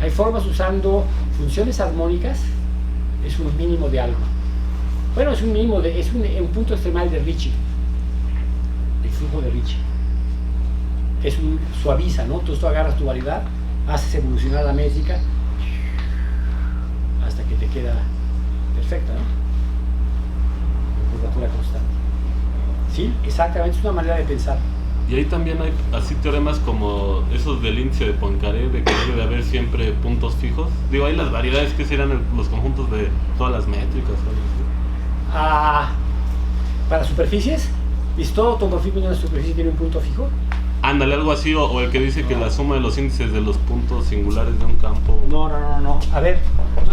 Hay formas usando funciones armónicas, es un mínimo de algo. Bueno, es un mínimo es un punto extremal de Ricci, el flujo de Ricci. Suaviza, ¿no? Entonces tú agarras tu variedad, haces evolucionar la métrica hasta que te queda perfecta, ¿no? Curvatura constante. Sí, exactamente, es una manera de pensar. Y ahí también hay así teoremas como esos del índice de Poincaré, de que debe de haber siempre puntos fijos. Digo, hay las variedades que serán los conjuntos de todas las métricas. Para superficies, ¿y todo automorfismo de una superficie tiene un punto fijo? Ándale, algo así, o el que dice que la suma de los índices de los puntos singulares de un campo... No. A ver,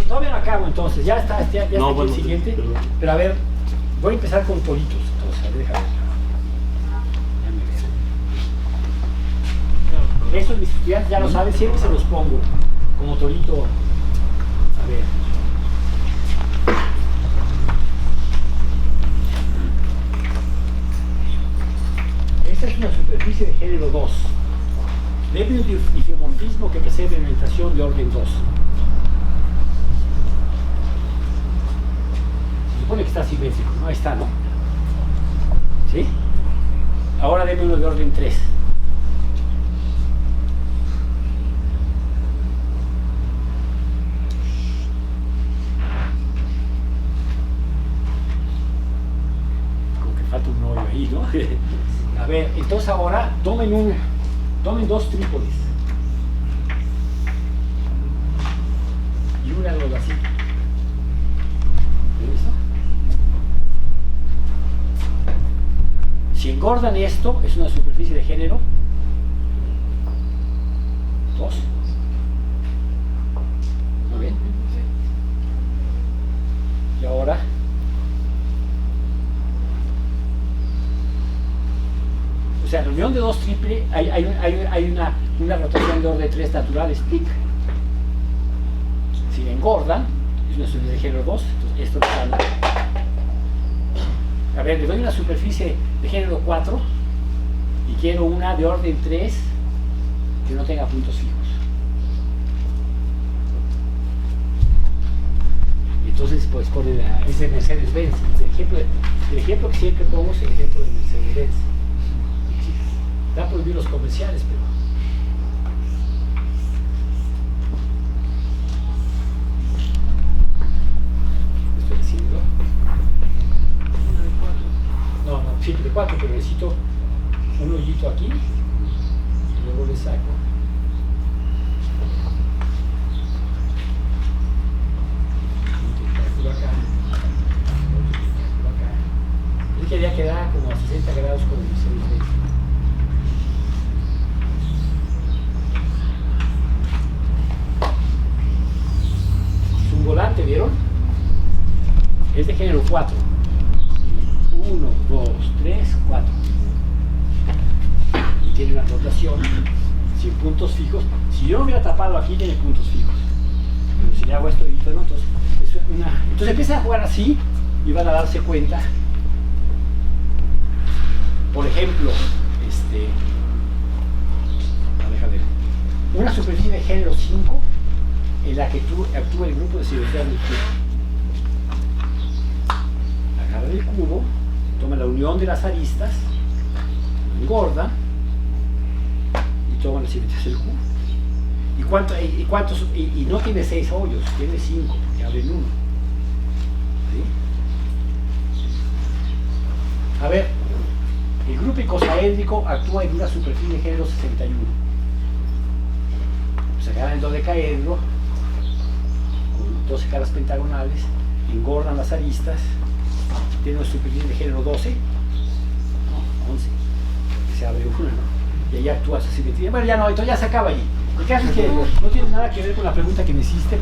todavía no acabo entonces, ya está aquí el siguiente. Pero a ver, voy a empezar con toritos. Entonces, a ver, déjame ver. Estos mis estudiantes ya lo saben, siempre se los pongo como torito. A ver. Esta es una superficie de género 2. Debe un difeomorfismo que preserve alimentación de orden 2. Se supone que está simétrico, ¿no? Ahí está, ¿no? ¿Sí? Ahora debe uno de orden 3. Falta un hoyo ahí, ¿no? A ver, entonces ahora tomen dos trípodes y una luego así. ¿Ven esto? Si engordan esto, es una superficie de género 2. ¿Muy bien? Y ahora o sea, en la unión de dos triple hay una rotación de orden 3 natural, stick. Si engordan, es una superficie de género 2, entonces esto está. A ver, le doy una superficie de género 4 y quiero una de orden 3 que no tenga puntos fijos. Y entonces pues ponen ese Mercedes-Benz. El ejemplo que siempre pongo es el ejemplo de Mercedes-Benz. Da prohibir los comerciales, pero estoy diciendo no, sí, de 4, pero necesito un hoyito aquí y luego le saco un tentáculo acá, otro tentáculo acá. Yo quería quedar como a 60 grados con el Mercedes-Benz. Volante, ¿vieron? Es de género 4. 1, 2, 3, 4. Y tiene una rotación sin puntos fijos. Si yo no hubiera tapado aquí, tiene puntos fijos. Pero si le hago esto, ¿no? Entonces empiezan a jugar así y van a darse cuenta. Por ejemplo, déjame ver. Una superficie de género 5 en la que actúa el grupo de simetría del cubo. Agarra el cubo, toma la unión de las aristas, lo engorda y toman la simetría del cubo. Y no tiene 6 hoyos, tiene 5, porque abren uno. ¿Sí? A ver, el grupo icosaédrico actúa en una superficie de género 61. Se agarran el dodecaedro con 12 caras pentagonales, engordan las aristas, tiene una superficie de género 12, no, 11, porque se abre una, ¿no? Y ahí actúa esa simetría. Bueno, ya no, entonces ya se acaba ahí. El caso es que no tiene nada que ver con la pregunta que me hiciste,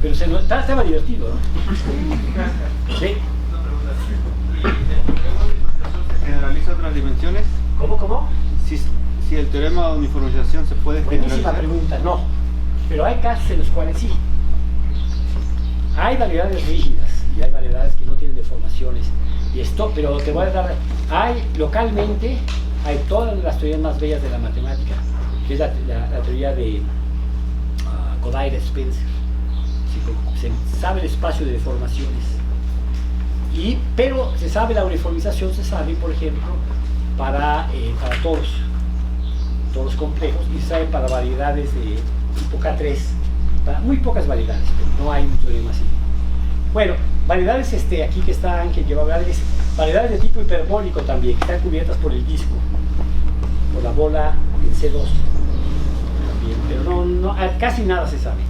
pero estaba divertido, ¿no? Sí. ¿Generaliza otras dimensiones? ¿Cómo? Si el teorema de uniformización se puede Buenísima generalizar. pregunta, no. Pero hay casos en los cuales sí. Hay variedades rígidas y hay variedades que no tienen deformaciones. Pero te voy a dar. Localmente, hay todas las teorías más bellas de la matemática, que es la teoría de Kodaira-Spencer. Se sabe el espacio de deformaciones. Pero se sabe la uniformización, se sabe, por ejemplo, para toros complejos, y se sabe para variedades de tipo K3, para muy pocas variedades, pero no hay un teorema así. Bueno, variedades aquí que va a hablar es variedades de tipo hiperbólico también, que están cubiertas por el disco, por la bola en C2 también, pero no, casi nada se sabe.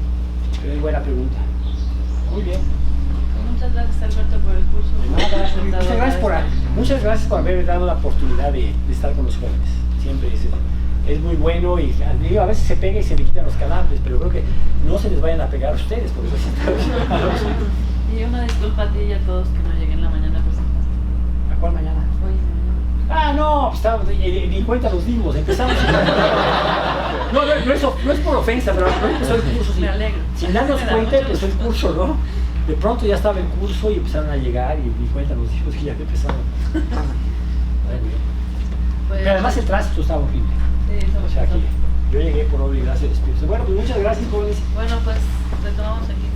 Pero es buena pregunta. Muy bien. Muchas gracias, Alberto, por el curso. Muchas gracias por haberme dado la oportunidad de estar con los jóvenes. Siempre es muy bueno, y a veces se pega y se le quitan los calambres, pero creo que no se les vayan a pegar a ustedes, por eso Y una disculpa a ti y a todos que no llegué en la mañana a presentar. ¿A cuál mañana? Hoy en la mañana. No, pues ni cuenta nos dimos, empezamos. No es por ofensa, pero no empezó el curso Me alegro. sin darnos cuenta, empezó el curso, ¿no? De pronto ya estaba el curso y empezaron a llegar y ni cuenta nos dimos que ya había empezado. Pero además el tránsito estaba horrible. Sí, O sea que yo llegué por obra y gracia del Espíritu. Bueno, pues muchas gracias, jóvenes. Bueno, pues retomamos aquí.